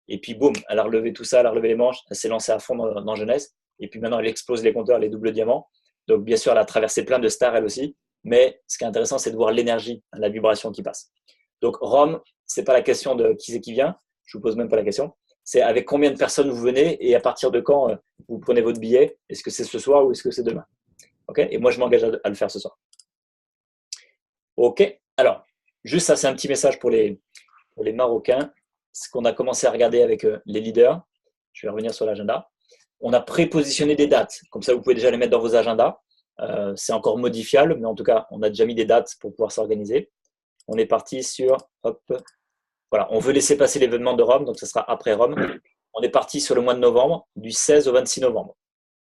Et puis, boum, elle a relevé tout ça, elle a relevé les manches, elle s'est lancée à fond dans jeunesse. Et puis maintenant, elle explose les compteurs, les doubles diamants. Donc, bien sûr, elle a traversé plein de stars, elle aussi. Mais ce qui est intéressant, c'est de voir l'énergie, la vibration qui passe. Donc, Rome, ce n'est pas la question de qui c'est qui vient. Je ne vous pose même pas la question. C'est avec combien de personnes vous venez et à partir de quand vous prenez votre billet. Est-ce que c'est ce soir ou est-ce que c'est demain? Okay. Et moi, je m'engage à le faire ce soir. OK. Alors, juste ça, c'est un petit message pour les Marocains. Ce qu'on a commencé à regarder avec les leaders. Je vais revenir sur l'agenda. On a prépositionné des dates. Comme ça, vous pouvez déjà les mettre dans vos agendas. C'est encore modifiable, mais en tout cas, on a déjà mis des dates pour pouvoir s'organiser. On est parti sur, hop, voilà, on veut laisser passer l'événement de Rome, donc ce sera après Rome. On est parti sur le mois de novembre, du 16 au 26 novembre.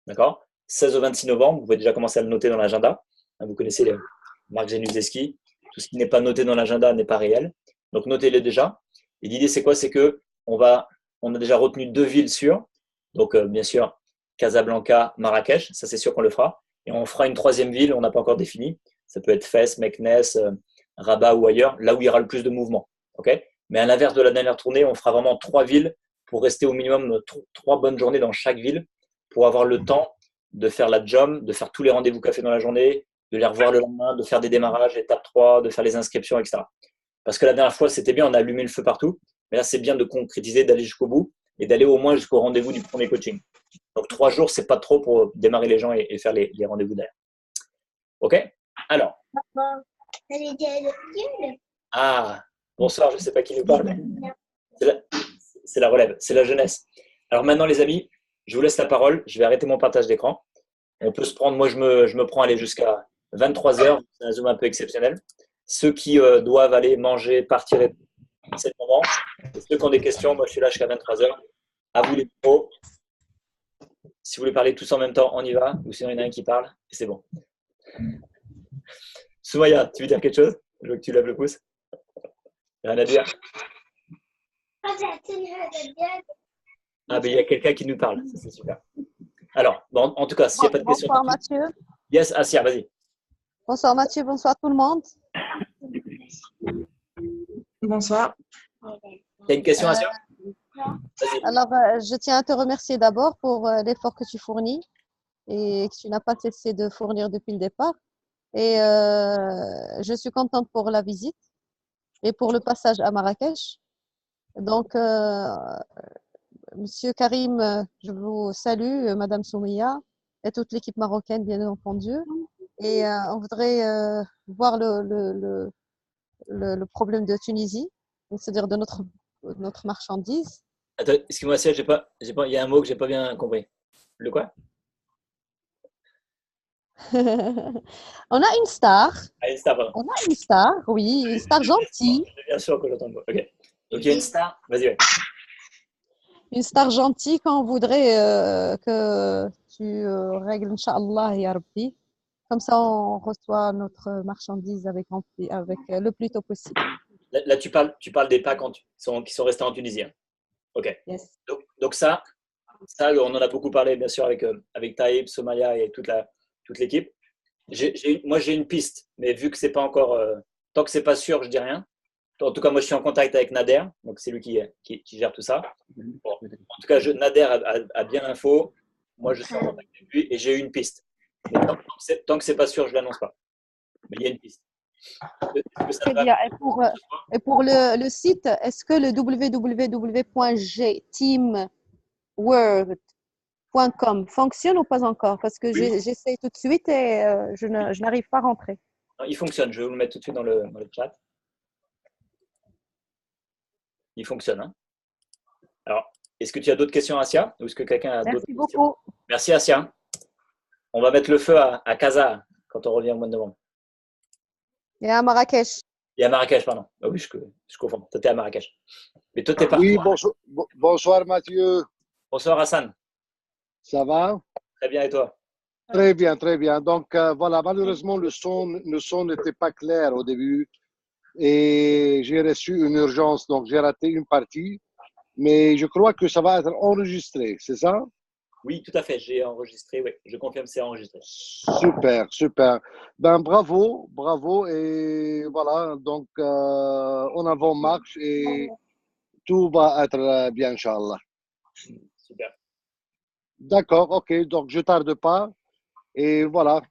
D'accord? 16 au 26 novembre, vous pouvez déjà commencer à le noter dans l'agenda. Vous connaissez Marc Januszewski. Tout ce qui n'est pas noté dans l'agenda n'est pas réel. Donc, notez-le déjà. Et l'idée, c'est quoi? C'est qu'on a déjà retenu 2 villes sûres. Donc, bien sûr, Casablanca, Marrakech. Ça, c'est sûr qu'on le fera. Et on fera une 3e ville, on n'a pas encore défini. Ça peut être Fès, Meknès, Rabat ou ailleurs, là où il y aura le plus de mouvement. Okay? Mais à l'inverse de la dernière tournée, on fera vraiment 3 villes pour rester au minimum 3 bonnes journées dans chaque ville pour avoir le temps de faire la jom, de faire tous les rendez-vous café dans la journée, de les revoir le lendemain, de faire des démarrages, étape 3, de faire les inscriptions, etc. Parce que la dernière fois, c'était bien, on a allumé le feu partout. Mais là, c'est bien de concrétiser, d'aller jusqu'au bout et d'aller au moins jusqu'au rendez-vous du premier coaching. Donc, 3 jours, c'est pas trop pour démarrer les gens et faire les rendez-vous derrière. OK? Alors. Ah, bonsoir, je ne sais pas qui nous parle. C'est la relève, c'est la jeunesse. Alors maintenant, les amis, je vous laisse la parole. Je vais arrêter mon partage d'écran. On peut se prendre, moi je me prends aller jusqu'à 23h. C'est un Zoom un peu exceptionnel. Ceux qui doivent aller manger, partir, c'est le moment. Et ceux qui ont des questions, moi je suis là jusqu'à 23h. À vous les pros. Si vous voulez parler tous en même temps, on y va. Ou sinon, il y en a un qui parle et c'est bon. Soumaya, tu veux dire quelque chose? Je veux que tu lèves le pouce. Rien à dire. Ah, ben il y a quelqu'un qui nous parle. Ça, c'est super. Alors, bon, en tout cas, s'il n'y a pas de questions. Bonsoir Mathieu. Yes, Asia, vas-y. Bonsoir Mathieu, bonsoir tout le monde. Bonsoir. Tu as une question, Asia? Vas-y. Alors, je tiens à te remercier d'abord pour l'effort que tu fournis et que tu n'as pas cessé de fournir depuis le départ. Et je suis contente pour la visite et pour le passage à Marrakech. Donc, Monsieur Karim, je vous salue, Madame Soumia et toute l'équipe marocaine, bien entendu. Et on voudrait voir le problème de Tunisie, c'est-à-dire de notre marchandise. Attends, excuse-moi, Asia, il y a un mot que je n'ai pas bien compris. Le quoi? On a une star. Ah, une star, pardon. On a une star, oui, une star gentille. Bien sûr que j'entends le mot. OK. Donc, il y a une star. Vas-y, ouais. Une star gentille qu'on voudrait que tu règles, Inch'Allah, Ya Rabbi. Comme ça, on reçoit notre marchandise avec le plus tôt possible. Là, tu parles des packs qui sont restés en Tunisie. Hein. OK. Yes. Donc ça, on en a beaucoup parlé, bien sûr, avec Taïb, Somalia et toute l'équipe. Moi, j'ai une piste, mais vu que c'est pas encore… tant que c'est pas sûr, je dis rien. En tout cas, moi, je suis en contact avec Nader, donc c'est lui qui gère tout ça. Bon. En tout cas, Nader a bien l'info. Moi, je suis en contact avec lui et j'ai eu une piste. Mais tant que c'est pas sûr, je l'annonce pas. Mais il y a une piste. Très bien. Et pour le site, est-ce que le www.teamworld.com fonctionne ou pas encore? Parce que Oui. j'essaie tout de suite et je n'arrive pas à rentrer. Non, il fonctionne. Je vais vous le mettre tout de suite dans le chat. Il fonctionne. Hein. Alors, est-ce que tu as d'autres questions, Asia? Ou est-ce que quelqu'un a d'autres questions? Merci beaucoup. Merci, Asia. On va mettre le feu à Casa quand on revient au mois de novembre. Et à Marrakech. Et à Marrakech, pardon. Ah oui, je confonds. Toi, tu es à Marrakech. Mais toi, tu es partout. Oui, bonsoir Mathieu. Bonsoir, Hassan. Ça va? Très bien, et toi? Très bien, très bien. Donc voilà, malheureusement, le son n'était pas clair au début et j'ai reçu une urgence, donc j'ai raté une partie. Mais je crois que ça va être enregistré, c'est ça? Oui, tout à fait. J'ai enregistré. Oui, je confirme, c'est enregistré. Super, super. Ben bravo, bravo. Et voilà, donc en avant marche et tout va être bien, Inch'Allah. Super. D'accord, ok. Donc je tarde pas. Et voilà,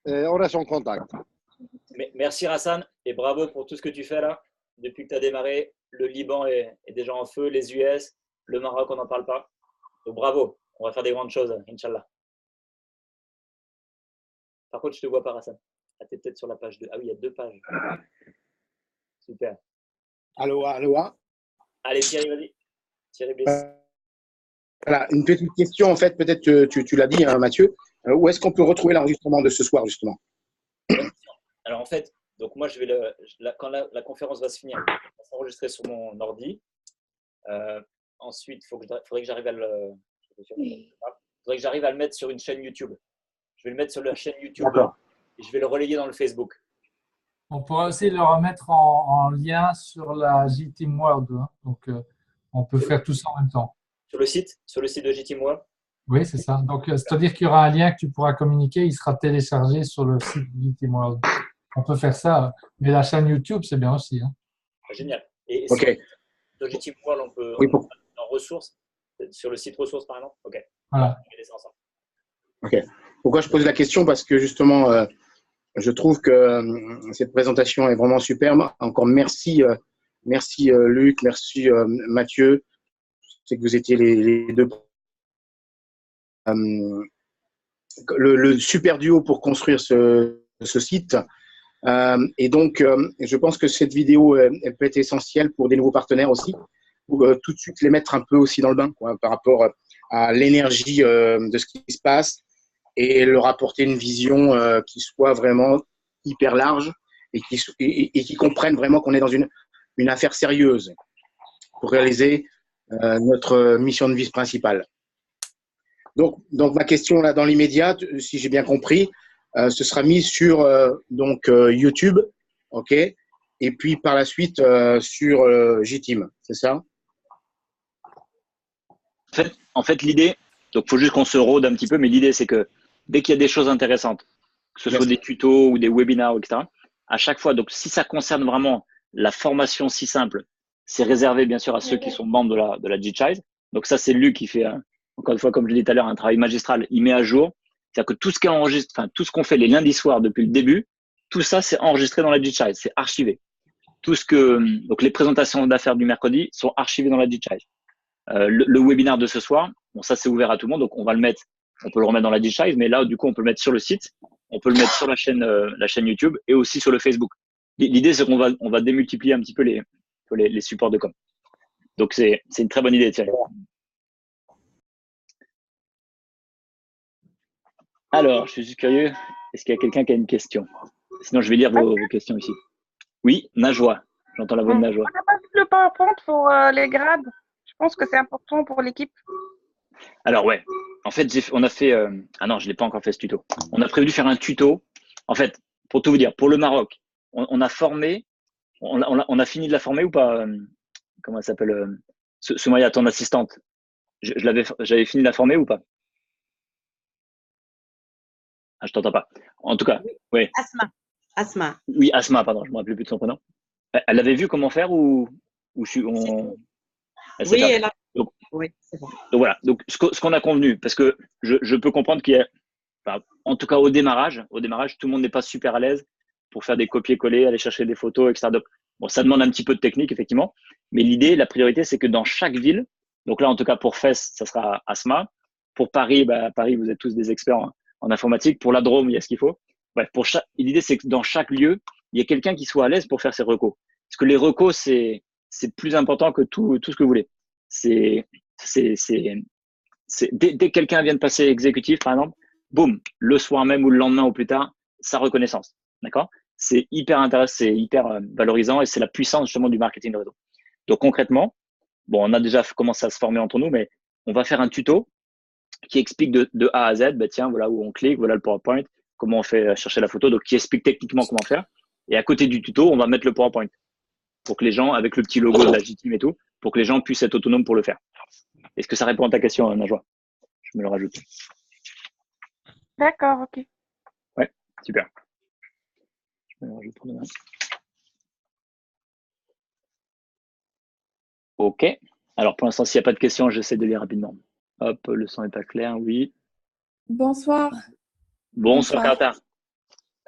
on reste en contact. Merci, Hassan. Et bravo pour tout ce que tu fais là. Depuis que tu as démarré, le Liban est déjà en feu, les US, le Maroc, on n'en parle pas. Donc bravo. On va faire des grandes choses, Inch'Allah. Par contre, je ne te vois pas, Hassan. Ah, tu es peut-être sur la page 2. Ah oui, il y a 2 pages. Super. Allô. Allez, Thierry, vas-y. Thierry, please. Voilà, une petite question, en fait, peut-être que tu l'as dit, hein, Mathieu. Où est-ce qu'on peut retrouver l'enregistrement de ce soir, justement? Alors en fait, donc moi quand la conférence va se finir, je vais s'enregistrer sur mon ordi. Ensuite, faudrait que j'arrive à le mettre sur une chaîne YouTube. Je vais le mettre sur la chaîne YouTube et je vais le relayer dans le Facebook. On pourra aussi le remettre en lien sur la J-Team World. Hein. Donc, on peut faire tout ça en même temps. Sur le site de JTeam World? Oui, c'est ça. Donc, c'est-à-dire qu'il y aura un lien que tu pourras communiquer. Il sera téléchargé sur le site de J-Team World. On peut faire ça. Mais la chaîne YouTube, c'est bien aussi. Hein. Génial. Et OK. sur JTeam World, on peut en ressources, sur le site ressources, par exemple? OK. Voilà. On va laisser ensemble. OK. Pourquoi je pose la question? Parce que justement, je trouve que cette présentation est vraiment superbe. Encore merci, Luc, merci Mathieu. C'est que vous étiez les deux. Le super duo pour construire ce site. Et donc, je pense que cette vidéo, elle peut être essentielle pour des nouveaux partenaires aussi, pour tout de suite les mettre un peu aussi dans le bain, quoi, par rapport à l'énergie de ce qui se passe et leur apporter une vision qui soit vraiment hyper large et qui comprennent vraiment qu'on est dans une affaire sérieuse pour réaliser notre mission de vie principale. Donc ma question là dans l'immédiat, si j'ai bien compris, ce sera mis sur YouTube, ok, et puis par la suite sur JTeam, c'est ça? En fait l'idée, donc il faut juste qu'on se rôde un petit peu, mais l'idée c'est que dès qu'il y a des choses intéressantes, que ce soit des tutos ou des webinars, etc., à chaque fois, donc si ça concerne vraiment la formation si simple, c'est réservé bien sûr à ceux qui sont membres de la G-Child. Donc ça, c'est Luc qui fait, encore une fois, comme je l'ai dit tout à l'heure, un travail magistral. Il met à jour. C'est-à-dire que tout ce qui est enregistré, enfin, tout ce qu'on fait les lundis soirs depuis le début, tout ça, c'est enregistré dans la G-Child, c'est archivé. Donc les présentations d'affaires du mercredi sont archivées dans la G-Child. Le webinaire de ce soir, bon, ça, c'est ouvert à tout le monde, donc on peut le remettre dans la G-Child, mais là, du coup, on peut le mettre sur le site, on peut le mettre sur la chaîne YouTube et aussi sur le Facebook. L'idée, c'est qu'on va démultiplier un petit peu les supports de com. Donc, c'est une très bonne idée, Thierry. Alors, je suis juste curieux. Est-ce qu'il y a quelqu'un qui a une question? Sinon, je vais lire vos questions ici. Oui, Najwa. J'entends la voix de Najwa. On n'a pas vu le PowerPoint pour les grades. Je pense que c'est important pour l'équipe. Alors, ouais. En fait, on a fait… ah non, je ne l'ai pas encore fait ce tuto. On a prévu de faire un tuto. En fait, pour tout vous dire, pour le Maroc, on a formé… On a fini de la former ou pas? Comment elle s'appelle? Soumaya, ton assistante. J'avais fini de la former ou pas? Ah, je t'entends pas. En tout cas, oui. Asma. Oui, Asma, pardon, je ne me rappelais plus de son prénom. Elle avait vu comment faire ou Oui, elle a… Oui, c'est bon. Donc voilà, donc ce qu'on a convenu, parce que je peux comprendre qu'il y a, enfin, en tout cas au démarrage, tout le monde n'est pas super à l'aise pour faire des copier-coller, aller chercher des photos, etc. Donc, bon, ça demande un petit peu de technique, effectivement. Mais l'idée, la priorité, c'est que dans chaque ville, donc là, en tout cas pour Fès, ça sera Asma. Pour Paris, Paris, vous êtes tous des experts en informatique. Pour la Drôme, il y a ce qu'il faut. Bref, l'idée, c'est que dans chaque lieu, il y a quelqu'un qui soit à l'aise pour faire ses recos. Parce que les recos, c'est plus important que tout ce que vous voulez. Dès que quelqu'un vient de passer exécutif, par exemple, boum, le soir même ou le lendemain ou plus tard, sa reconnaissance. D'accord? C'est hyper intéressant, c'est hyper valorisant et c'est la puissance justement du marketing de réseau. Donc concrètement, bon, on a déjà commencé à se former entre nous, mais on va faire un tuto qui explique de A à Z, tiens, voilà où on clique, voilà le PowerPoint, comment on fait chercher la photo, donc qui explique techniquement comment faire. Et à côté du tuto, on va mettre le PowerPoint pour que les gens, avec le petit logo de la J-Team et tout, pour que les gens puissent être autonomes pour le faire. Est-ce que ça répond à ta question, Najwa? Je me le rajoute. D'accord, ok. Ouais, super. Je me le rajoute pour demain. Ok. Alors, pour l'instant, s'il n'y a pas de questions, j'essaie de lire rapidement. Hop, le son n'est pas clair, oui. Bonsoir. Bonsoir, Carter.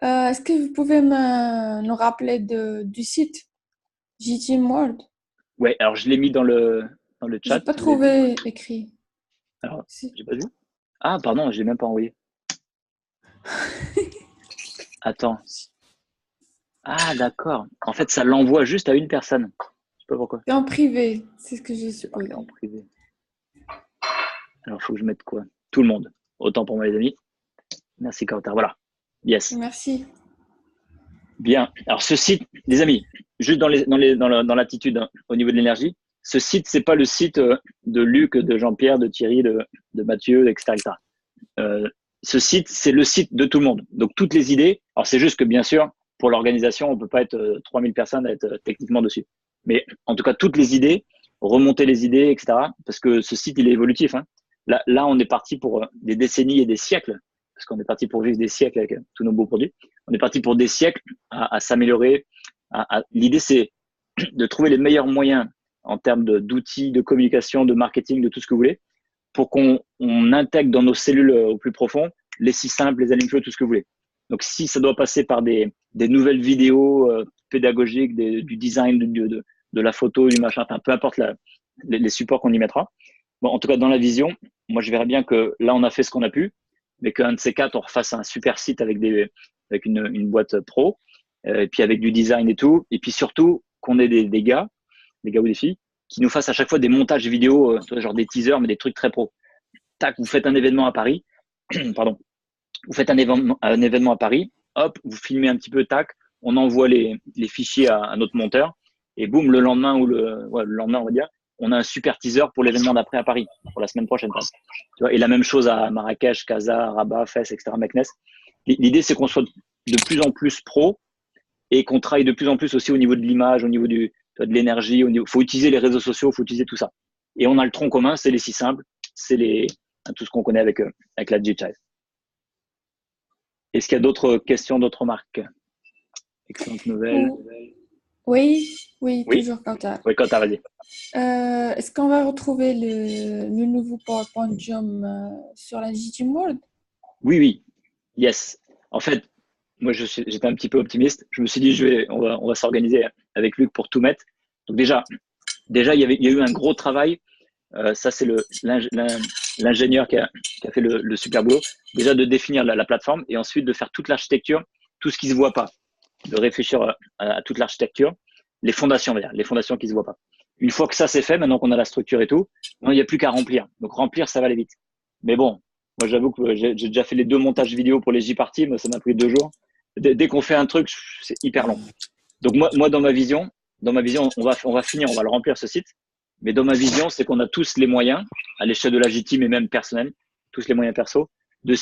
Est-ce que vous pouvez nous rappeler du site J-Team World? Ouais, alors je l'ai mis dans le chat. Je n'ai pas trouvé écrit. Alors, j'ai pas vu. Ah, pardon, je l'ai même pas envoyé. Attends. Ah, d'accord. En fait, ça l'envoie juste à une personne. Je sais pas pourquoi. C'est en privé, c'est ce que j'ai supposé. En privé. Alors, il faut que je mette quoi? Tout le monde. Autant pour moi, les amis. Merci, Kautar. Voilà. Yes. Merci. Bien. Alors, ce site, les amis, juste dans l'attitude hein, au niveau de l'énergie, ce site, c'est pas le site de Luc, de Jean-Pierre, de Thierry, de Mathieu, etc. etc. Ce site, c'est le site de tout le monde. Donc, toutes les idées. Alors, c'est juste que, bien sûr, pour l'organisation, on peut pas être 3000 personnes à être techniquement dessus. Mais en tout cas, toutes les idées, remonter les idées, etc. Parce que ce site, il est évolutif. Hein. Là, on est parti pour des décennies et des siècles, parce qu'on est parti pour vivre des siècles avec tous nos beaux produits. On est parti pour des siècles à s'améliorer. L'idée, c'est de trouver les meilleurs moyens en termes d'outils, de communication, de marketing, de tout ce que vous voulez, pour qu'on intègre dans nos cellules au plus profond les si simples, les allume-feu, tout ce que vous voulez. Donc, si ça doit passer par des nouvelles vidéos pédagogiques, du design, de la photo, du machin, enfin, peu importe les supports qu'on y mettra. Bon, en tout cas, dans la vision, moi, je verrais bien que là, on a fait ce qu'on a pu, mais qu'un de ces quatre, on refasse un super site avec une boîte pro, et puis avec du design et tout. Et puis surtout, qu'on ait des gars ou des filles, qui nous fassent à chaque fois des montages vidéo, genre des teasers, mais des trucs très pro. Tac, vous faites un événement à Paris, pardon, vous faites un événement à Paris, hop, vous filmez un petit peu, tac, on envoie les fichiers à notre monteur, et boum, le lendemain, le lendemain, on va dire, on a un super teaser pour l'événement d'après à Paris, pour la semaine prochaine. Tu vois, et la même chose à Marrakech, Casa, Rabat, Fès, etc., Meknès. L'idée, c'est qu'on soit de plus en plus pro et qu'on travaille de plus en plus aussi au niveau de l'image, au niveau de l'énergie. Il faut utiliser les réseaux sociaux, il faut utiliser tout ça. Et on a le tronc commun, c'est les si simples, c'est tout ce qu'on connaît avec la G-Chive. Est-ce qu'il y a d'autres questions, d'autres remarques? Excellente nouvelle. Oui, toujours Kautar. Oui, Kautar, vas-y. Est-ce qu'on va retrouver le nouveau PowerPoint sur la Team World? Oui. Yes. En fait, moi, j'étais un petit peu optimiste. Je me suis dit, on va s'organiser avec Luc pour tout mettre. Donc déjà, il y a eu un gros travail. Ça, c'est l'ingénieur qui a fait le super boulot. Déjà de définir la plateforme et ensuite de faire toute l'architecture, tout ce qui se voit pas, de réfléchir à toute l'architecture, les fondations qui se voient pas. Une fois que ça c'est fait, maintenant qu'on a la structure et tout, il n'y a plus qu'à remplir. Donc remplir, ça va aller vite. Mais bon, moi j'avoue que j'ai déjà fait les 2 montages vidéo pour les J-Parties, mais ça m'a pris 2 jours. Dès qu'on fait un truc, c'est hyper long. Donc moi dans ma vision, on va finir, on va le remplir ce site. Mais dans ma vision, c'est qu'on a tous les moyens, à l'échelle de la J-Team et même personnel, tous les moyens perso, de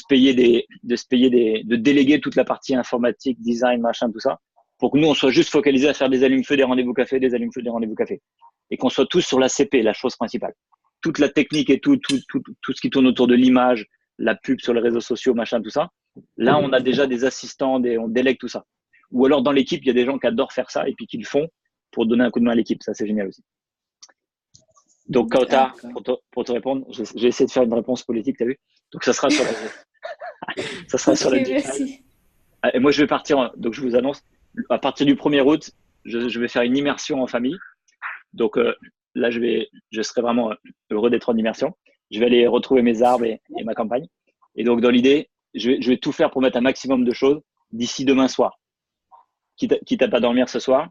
déléguer toute la partie informatique, design, machin, tout ça, pour que nous, on soit juste focalisés à faire des allumes-feu, des rendez-vous café, des allumes-feu, des rendez-vous café. Et qu'on soit tous sur la CP, la chose principale. Toute la technique et tout ce qui tourne autour de l'image, la pub sur les réseaux sociaux, machin, tout ça. Là, on a déjà des assistants, on délègue tout ça. Ou alors, dans l'équipe, il y a des gens qui adorent faire ça et puis qui le font pour donner un coup de main à l'équipe. Ça, c'est génial aussi. Donc, Kautar, pour te répondre, j'ai essayé de faire une réponse politique, tu as vu? Donc, ça sera sur la Merci. Et moi, je vais partir, donc je vous annonce, à partir du 1er août, je vais faire une immersion en famille. Donc là, je serai vraiment heureux d'être en immersion. Je vais aller retrouver mes arbres et ma campagne. Et donc, dans l'idée, je vais tout faire pour mettre un maximum de choses d'ici demain soir. Quitte à pas dormir ce soir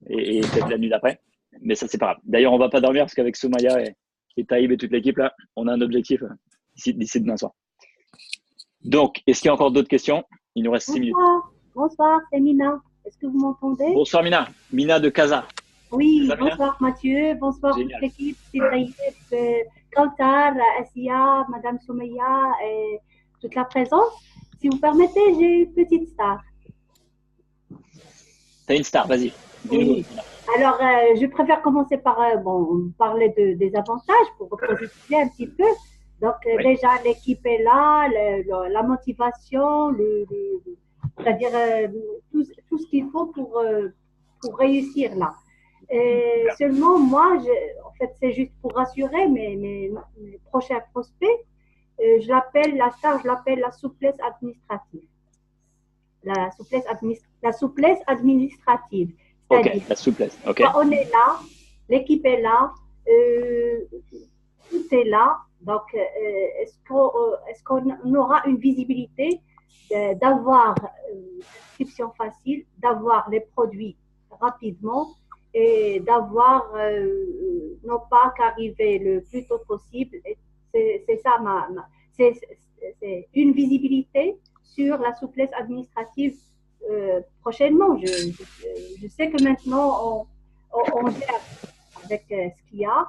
et peut-être la nuit d'après. Mais ça, c'est pas grave. D'ailleurs, on va pas dormir parce qu'avec Soumaya et Taïb et toute l'équipe, là, on a un objectif d'ici demain soir. Donc, est-ce qu'il y a encore d'autres questions? Il nous reste 6 minutes. Bonsoir, c'est Mina. Est-ce que vous m'entendez? Bonsoir Mina. Mina de Casa. Oui, bonsoir Mathieu, bonsoir toute l'équipe, Kautar, Assia, Madame Soumeya et toute la présence. Si vous permettez, j'ai une petite star. T'as une star, vas-y. Oui. Alors, je préfère commencer par parler des avantages pour positiver un petit peu. Donc, déjà, l'équipe est là, la motivation, c'est-à-dire tout ce qu'il faut pour réussir là. Seulement, moi, en fait, c'est juste pour rassurer mes prochains prospects. Je l'appelle la star, je l'appelle la souplesse administrative. La souplesse administrative. Ok, la souplesse. Okay. On est là, l'équipe est là, tout est là. Donc, est-ce qu'on aura une visibilité d'avoir une inscription facile, d'avoir les produits rapidement et d'avoir non pas qu'arriver le plus tôt possible. c'est ça c'est une visibilité sur la souplesse administrative prochainement. Je sais que maintenant, on gère avec ce qu'il y a.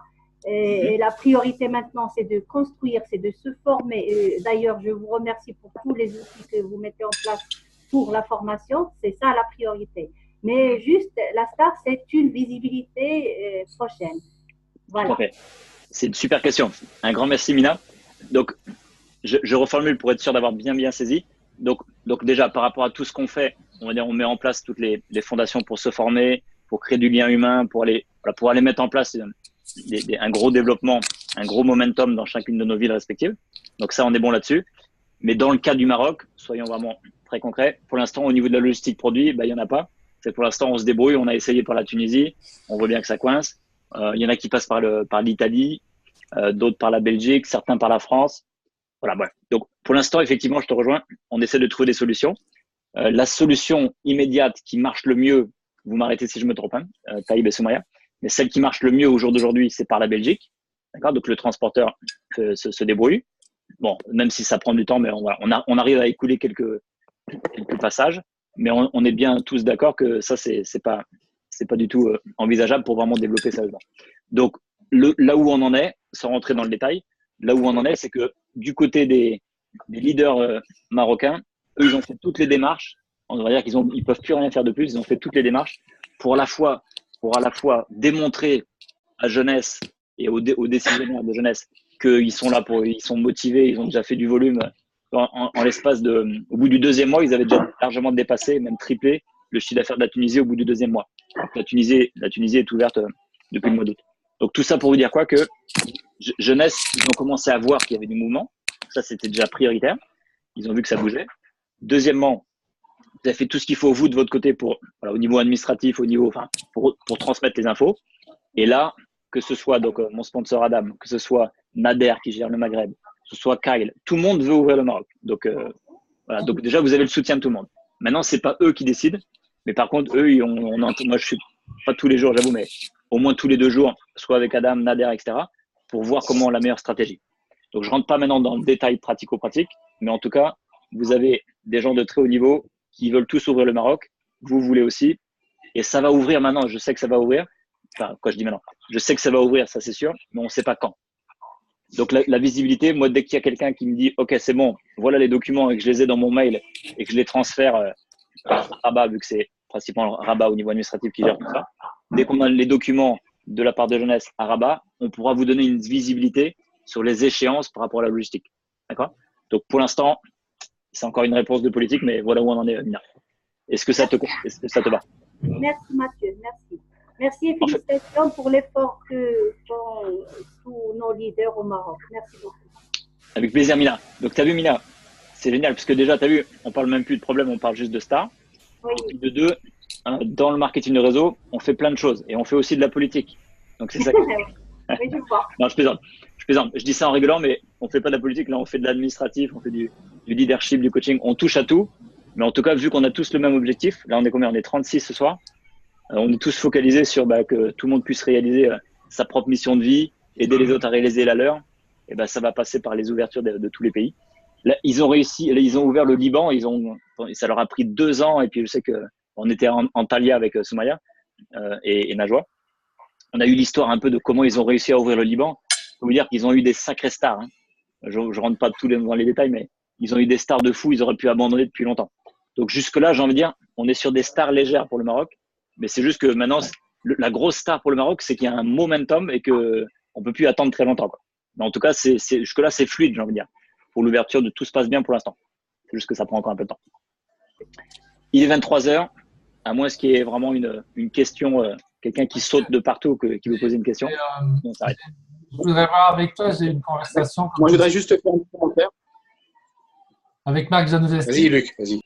Et la priorité maintenant, c'est de construire, c'est de se former. D'ailleurs, je vous remercie pour tous les outils que vous mettez en place pour la formation. C'est ça la priorité. Mais juste, la star, c'est une visibilité prochaine. Voilà. C'est une super question. Un grand merci, Mina. Donc, je reformule pour être sûr d'avoir bien saisi. Donc déjà, par rapport à tout ce qu'on fait, on met en place toutes les fondations pour se former, pour créer du lien humain, pour aller mettre en place un gros développement, un gros momentum dans chacune de nos villes respectives. Donc ça, on est bon là-dessus. Mais dans le cas du Maroc, soyons vraiment très concrets, pour l'instant, au niveau de la logistique produit, il n'y en a pas. C'est pour l'instant, on se débrouille. On a essayé par la Tunisie. On voit bien que ça coince. Il y en a qui passent par l'Italie, d'autres par la Belgique, certains par la France. Voilà, bref. Donc, pour l'instant, effectivement, je te rejoins. On essaie de trouver des solutions. La solution immédiate qui marche le mieux, vous m'arrêtez si je me trompe, Taïb et Soumaya, mais celle qui marche le mieux au jour d'aujourd'hui, c'est par la Belgique. D'accord ? Donc, le transporteur se débrouille. Bon, même si ça prend du temps, mais on arrive à écouler quelques passages. Mais on est bien tous d'accord que ça, c'est pas du tout envisageable pour vraiment développer ça. Donc, là où on en est, sans rentrer dans le détail, là où on en est, c'est que du côté des leaders marocains, eux, ils ont fait toutes les démarches. On va dire qu'ils peuvent plus rien faire de plus. Ils ont fait toutes les démarches pour à la fois démontrer à Jeunesse et aux décisionnaires de Jeunesse qu'ils sont là ils sont motivés, ils ont déjà fait du volume. En l'espace au bout du deuxième mois, ils avaient déjà largement dépassé, même triplé le chiffre d'affaires de la Tunisie au bout du deuxième mois. Donc, la Tunisie est ouverte depuis le mois d'août. Donc tout ça pour vous dire quoi, que Jeunesse, ils ont commencé à voir qu'il y avait du mouvement. Ça, c'était déjà prioritaire. Ils ont vu que ça bougeait. Deuxièmement, vous avez fait tout ce qu'il faut vous de votre côté au niveau administratif, pour transmettre les infos. Et là, que ce soit mon sponsor Adam, que ce soit Nader qui gère le Maghreb, que ce soit Kyle, tout le monde veut ouvrir le Maroc. Donc voilà. Donc déjà, vous avez le soutien de tout le monde. Maintenant, c'est pas eux qui décident, mais par contre, eux, moi, je suis pas tous les jours, j'avoue, mais au moins tous les 2 jours, soit avec Adam, Nader, etc., pour voir comment la meilleure stratégie. Donc, je rentre pas maintenant dans le détail pratico-pratique, mais en tout cas, vous avez des gens de très haut niveau qui veulent tous ouvrir le Maroc. Vous voulez aussi. Et ça va ouvrir maintenant. Je sais que ça va ouvrir. Enfin, quoi je dis maintenant? Je sais que ça va ouvrir, ça c'est sûr, mais on ne sait pas quand. Donc, la visibilité, moi, dès qu'il y a quelqu'un qui me dit « Ok, c'est bon, voilà les documents et que je les ai dans mon mail et que je les transfère à Rabat, vu que c'est principalement Rabat au niveau administratif qui gère tout ça. Dès qu'on a les documents de la part de Jeunesse à Rabat, on pourra vous donner une visibilité sur les échéances par rapport à la logistique. D'accord? Donc, pour l'instant, c'est encore une réponse de politique, mais voilà où on en est, Mina. Est-ce que ça te va? Merci Mathieu, merci. Merci et félicitations pour l'effort que font tous nos leaders au Maroc. Merci beaucoup. Avec plaisir, Mina. Donc, tu as vu, Mina, c'est génial, parce que déjà, tu as vu, on parle même plus de problème, on parle juste de stars. Oui. Et de deux, dans le marketing de réseau, on fait plein de choses et on fait aussi de la politique. Donc, c'est ça. Oui, je vois. Non, je plaisante. Je dis ça en rigolant, mais on fait pas de la politique. Là, on fait de l'administratif, on fait du leadership, du coaching. On touche à tout. Mais en tout cas, vu qu'on a tous le même objectif, là, on est combien? On est 36 ce soir. On est tous focalisés sur que tout le monde puisse réaliser sa propre mission de vie, aider les autres à réaliser la leur. Et ça va passer par les ouvertures de tous les pays. Là, ils ont réussi. Là, ils ont ouvert le Liban. Ça leur a pris 2 ans. Et puis, je sais qu'on était en Talia avec Soumaya et Najwa. On a eu l'histoire un peu de comment ils ont réussi à ouvrir le Liban. Je peux vous dire qu'ils ont eu des sacrés stars. Hein. Je rentre pas dans les détails, mais ils ont eu des stars de fou. Ils auraient pu abandonner depuis longtemps. Donc jusque-là, j'ai envie de dire, on est sur des stars légères pour le Maroc. Mais c'est juste que maintenant, la grosse star pour le Maroc, c'est qu'il y a un momentum et qu'on peut plus attendre très longtemps. Quoi. Mais en tout cas, jusque-là, c'est fluide, j'ai envie de dire. Pour l'ouverture, tout se passe bien pour l'instant. C'est juste que ça prend encore un peu de temps. Il est 23h, à moins qu'il y ait vraiment une question, quelqu'un qui saute de partout, qui veut poser une question. On s'arrête. Je voudrais voir avec toi, j'ai une conversation. Moi, je voudrais juste faire un commentaire. Avec Marc Januzewski. Vas-y, Luc, vas-y.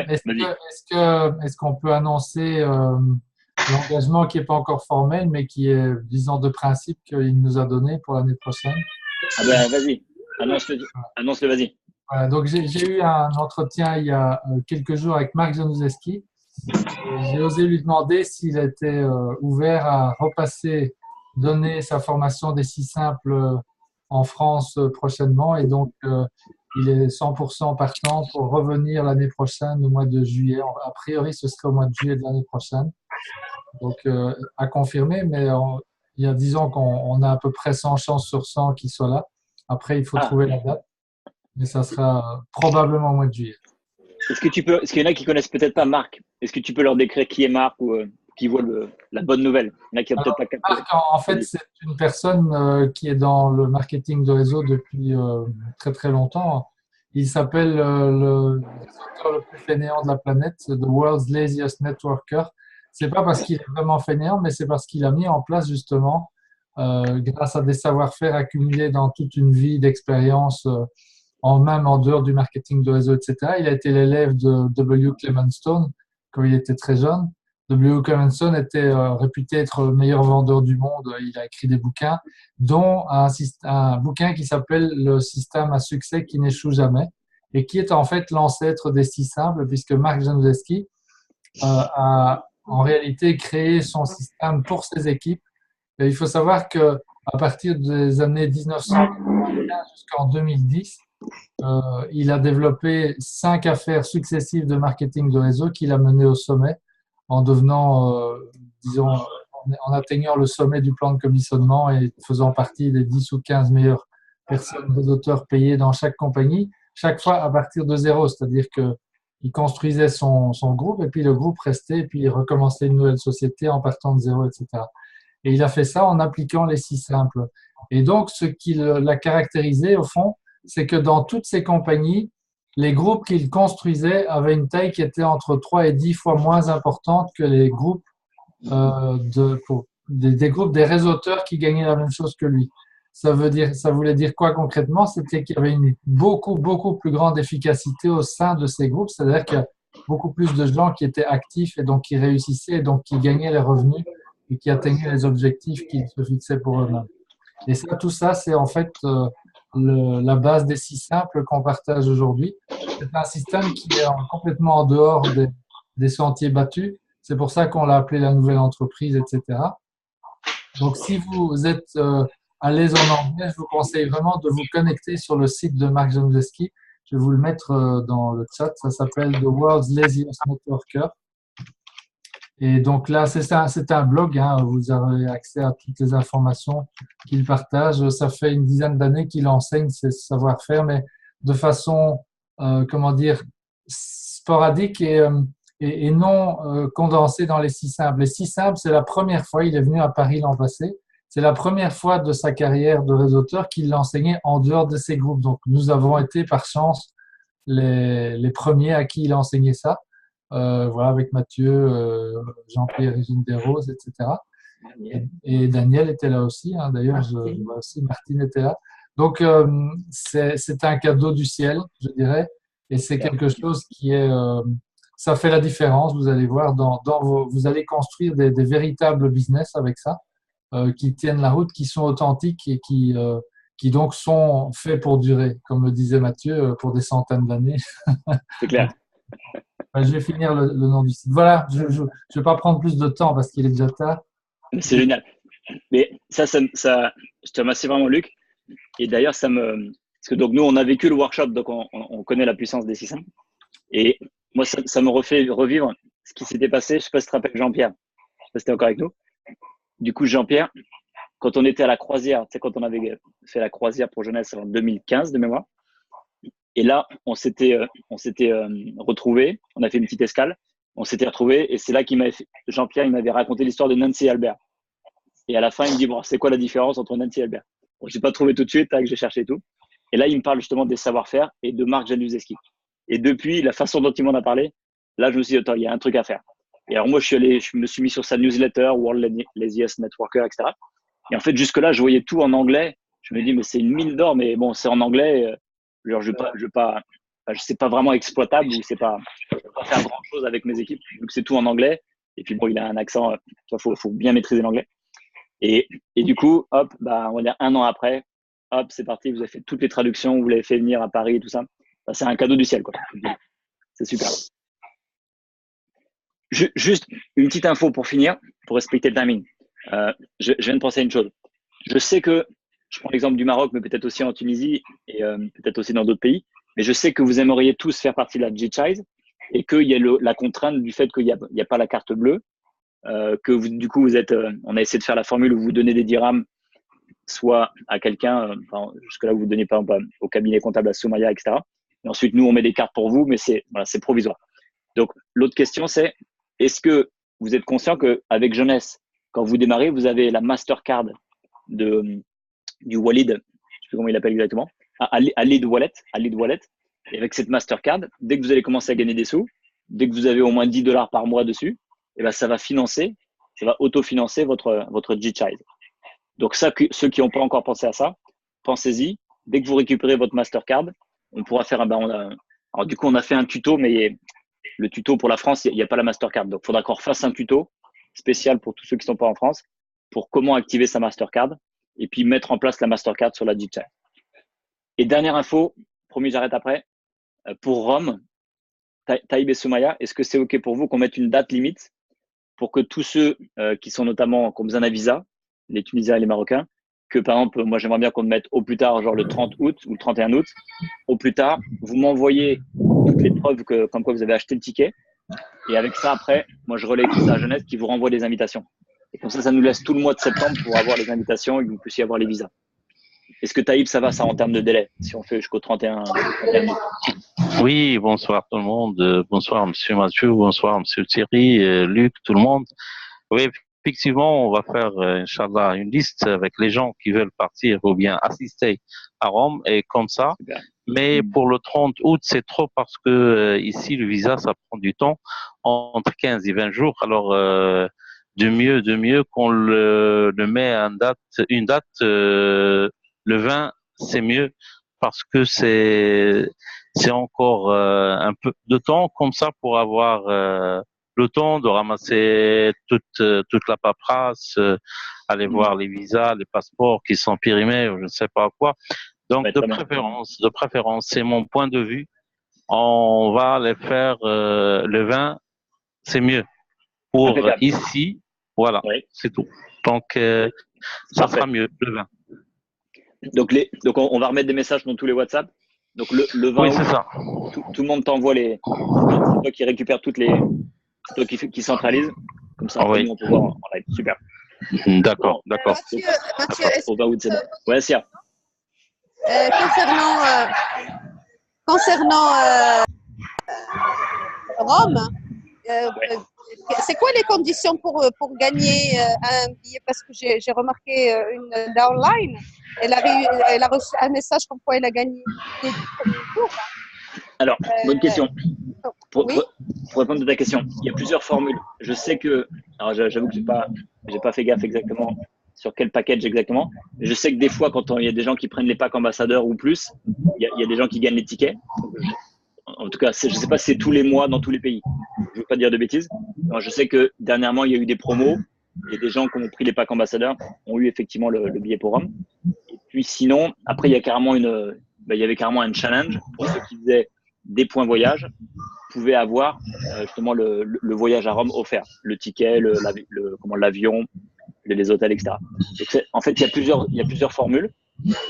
Est-ce qu'on peut annoncer l'engagement qui n'est pas encore formel, mais qui est, disons, de principe qu'il nous a donné pour l'année prochaine? Ah ben, vas-y, annonce-le, vas-y. Voilà, donc, j'ai eu un entretien il y a quelques jours avec Marc Januzewski. J'ai osé lui demander s'il était ouvert à repasser, donner sa formation des 6 simples en France prochainement et donc il est 100% partant pour revenir l'année prochaine, au mois de juillet. A priori, ce serait au mois de juillet de l'année prochaine. Donc, à confirmer, mais il y a, disons qu'on a à peu près 100 chances sur 100 qu'il soit là. Après, il faut trouver la date, mais ça sera probablement au mois de juillet. Est-ce qu'il y en a qui connaissent peut-être pas Marc? Est-ce que tu peux leur décrire qui est Marc ou qui voit la bonne nouvelle? Il y en a qui n'ont peut-être pas capté. Marc, en fait, c'est une personne qui est dans le marketing de réseau depuis très très longtemps. Il s'appelle le réseauteur le plus fainéant de la planète, The World's Laziest Networker. C'est pas parce qu'il est vraiment fainéant, mais c'est parce qu'il a mis en place justement, grâce à des savoir-faire accumulés dans toute une vie d'expérience, même en dehors du marketing de réseau, etc. Il a été l'élève de W. Clement Stone quand il était très jeune. W. Clement Stone était réputé être le meilleur vendeur du monde. Il a écrit des bouquins, dont un bouquin qui s'appelle Le système à succès qui n'échoue jamais et qui est en fait l'ancêtre des six simples, puisque Mark Januszewski a en réalité créé son système pour ses équipes. Et il faut savoir qu'à partir des années 1995 jusqu'en 2010, il a développé 5 affaires successives de marketing de réseau qu'il a menées au sommet en devenant, disons, en atteignant le sommet du plan de commissionnement et faisant partie des 10 ou 15 meilleures personnes réseauteurs payées dans chaque compagnie, chaque fois à partir de zéro, c'est-à-dire qu'il construisait son groupe et puis le groupe restait et puis il recommençait une nouvelle société en partant de zéro, etc. Et il a fait ça en appliquant les 6 simples. Et donc, ce qui l'a caractérisé, au fond, c'est que dans toutes ces compagnies, les groupes qu'il construisait avaient une taille qui était entre 3 et 10 fois moins importante que les groupes des groupes des réseauteurs qui gagnaient la même chose que lui. Ça voulait dire quoi concrètement? C'était qu'il y avait une beaucoup plus grande efficacité au sein de ces groupes, c'est-à-dire qu'il y a beaucoup plus de gens qui étaient actifs et donc qui réussissaient et donc qui gagnaient les revenus et qui atteignaient les objectifs qu'ils se fixaient pour eux-mêmes. Et ça, tout ça, c'est en fait la base des 6 simples qu'on partage aujourd'hui. C'est un système qui est complètement en dehors des sentiers battus. C'est pour ça qu'on l'a appelé la nouvelle entreprise, etc. Donc, si vous êtes à l'aise en anglais, je vous conseille vraiment de vous connecter sur le site de Mark Januszewski. Je vais vous le mettre dans le chat. Ça s'appelle The World's Laziest Networker. Et donc là, c'est un blog. Hein, vous avez accès à toutes les informations qu'il partage. Ça fait une dizaine d'années qu'il enseigne ses savoir-faire, mais de façon, sporadique et non condensée dans les 6 simples. Les 6 simples, c'est la première fois, il est venu à Paris l'an passé, c'est la première fois de sa carrière de réseauteur qu'il l'enseignait en dehors de ses groupes. Donc, nous avons été par chance les premiers à qui il enseignait ça. Voilà, avec Mathieu, Jean-Pierre Desroses, etc. Et Daniel était là aussi. Hein, d'ailleurs, je vois aussi Martine était là. Donc, c'est un cadeau du ciel, je dirais. Et c'est quelque chose qui est… ça fait la différence, vous allez voir. Vous allez construire des véritables business avec ça, qui tiennent la route, qui sont authentiques et qui donc sont faits pour durer, comme le disait Mathieu, pour des centaines d'années. C'est clair. Je vais finir le nom du site. Voilà, je ne vais pas prendre plus de temps parce qu'il est déjà tard. C'est génial. Mais ça, je te remercie vraiment, Luc. Et d'ailleurs, parce que donc, nous, on a vécu le workshop, donc on connaît la puissance des 6 simples. Et moi, ça me refait revivre ce qui s'était passé. Je ne sais pas si tu te rappelles Jean-Pierre. Je ne sais pas si tu es encore avec nous. Du coup, Jean-Pierre, quand on était à la croisière, tu sais, quand on avait fait la croisière pour jeunesse en 2015 de mémoire, et là, on s'était retrouvés, on a fait une petite escale, on s'était retrouvés, et c'est là Jean-Pierre, il m'avait raconté l'histoire de Nancy et Albert. Et à la fin, il me dit, bon, c'est quoi la différence entre Nancy et Albert? Bon, je n'ai pas trouvé tout de suite, que j'ai cherché et tout. Et là, il me parle justement des savoir-faire et de Mark Januszewski. Et depuis, la façon dont il m'en a parlé, là, je me suis dit, attends, il y a un truc à faire. Et alors moi, je me suis mis sur sa newsletter, World Laziest Networker, etc. Et en fait, jusque-là, je voyais tout en anglais. Je me dis, mais c'est une mine d'or, mais bon, c'est en anglais. Genre, c'est pas vraiment exploitable ou je peux pas faire grand chose avec mes équipes. Donc, c'est tout en anglais. Et puis, bon, il a un accent, faut bien maîtriser l'anglais. Et du coup, hop, on va dire 1 an après, hop, c'est parti. Vous avez fait toutes les traductions, vous l'avez fait venir à Paris et tout ça. C'est un cadeau du ciel, quoi. C'est super. Juste une petite info pour finir, pour respecter le timing. Je viens de penser à une chose. Je sais que je prends l'exemple du Maroc, mais peut-être aussi en Tunisie et peut-être aussi dans d'autres pays. Mais je sais que vous aimeriez tous faire partie de la GChize et qu'il y a la contrainte du fait qu'il n'y a pas la carte bleue, que vous, du coup, on a essayé de faire la formule où vous donnez des dirhams soit à quelqu'un, jusque-là, vous ne donnez pas au cabinet comptable, à Soumaya, etc. Et ensuite, nous, on met des cartes pour vous, mais c'est provisoire. Donc, l'autre question, c'est est-ce que vous êtes conscient qu'avec Jeunesse, quand vous démarrez, vous avez la Mastercard du Walid, je ne sais plus comment il l'appelle exactement, Alid Wallet. Et avec cette Mastercard, dès que vous allez commencer à gagner des sous, dès que vous avez au moins $10 par mois dessus, et ben ça va autofinancer votre GChize. Donc ça, ceux qui n'ont pas encore pensé à ça, pensez-y. Dès que vous récupérez votre Mastercard, on pourra faire alors du coup, on a fait un tuto, mais le tuto pour la France, il n'y a pas la Mastercard. Donc, il faudra qu'on refasse un tuto spécial pour tous ceux qui ne sont pas en France pour comment activer sa Mastercard et puis mettre en place la Mastercard sur la GChize. Et dernière info, promis, j'arrête après. Pour Rome, Taïb et Soumaya, est-ce que c'est OK pour vous qu'on mette une date limite pour que tous ceux qui sont notamment, qui ont besoin d'un visa, les Tunisiens et les Marocains, que par exemple, moi j'aimerais bien qu'on le mette au plus tard, genre le 30 août ou le 31 août, au plus tard, vous m'envoyez toutes les preuves comme quoi vous avez acheté le ticket. Et avec ça, après, moi je relaye tout ça à Jeunesse qui vous renvoie des invitations. Et comme ça nous laisse tout le mois de septembre pour avoir les invitations et que vous puissiez avoir les visas. Est-ce que Taïb, ça va ça en termes de délai, si on fait jusqu'au 31 août? Oui, bonsoir tout le monde. Bonsoir Monsieur Mathieu, bonsoir Monsieur Thierry, Luc, tout le monde. Oui, effectivement, on va faire, Inch'Allah, une liste avec les gens qui veulent partir ou bien assister à Rome et comme ça. Super. Mais pour le 30 août, c'est trop parce que ici, le visa, ça prend du temps, entre 15 et 20 jours. Alors, de mieux qu'on le met à une date, le 20, c'est mieux parce que c'est encore un peu de temps comme ça pour avoir le temps de ramasser toute la paperasse, aller voir les visas, les passeports qui sont périmés, ou je ne sais pas quoi. Donc, de préférence, c'est mon point de vue. On va les faire le 20, c'est mieux. Pour ici, voilà, c'est tout. Donc, ça sera mieux, le 20. Donc on va remettre des messages dans tous les WhatsApp. Donc le 20 oui, c'est ça. Tout le monde t'envoie c'est toi qui récupère c'est toi qui centralise. Comme ça, nous, on peut voir en live. Super. D'accord, d'accord. Mathieu, au 20 août, c'est bon. Ouais, Sia. Concernant Rome, c'est quoi les conditions pour gagner un billet? Parce que j'ai remarqué une downline, elle a reçu un message comme quoi elle a gagné des jours. Alors, bonne question. Pour répondre à ta question, il y a plusieurs formules. Je sais que, alors j'avoue que j'ai pas fait gaffe exactement sur quel package exactement. Mais je sais que des fois, quand il y a des gens qui prennent les packs ambassadeurs ou plus, il y a des gens qui gagnent les tickets. En tout cas, je ne sais pas si c'est tous les mois dans tous les pays. Je ne veux pas dire de bêtises. Alors, je sais que dernièrement, il y a eu des promos et des gens qui ont pris les packs ambassadeurs ont eu effectivement le billet pour Rome. Et puis sinon, après, il y avait carrément un challenge pour ceux qui faisaient des points voyage, pouvaient avoir justement le voyage à Rome offert, le ticket, l'avion, les hôtels, etc. Donc, en fait, il y a plusieurs formules.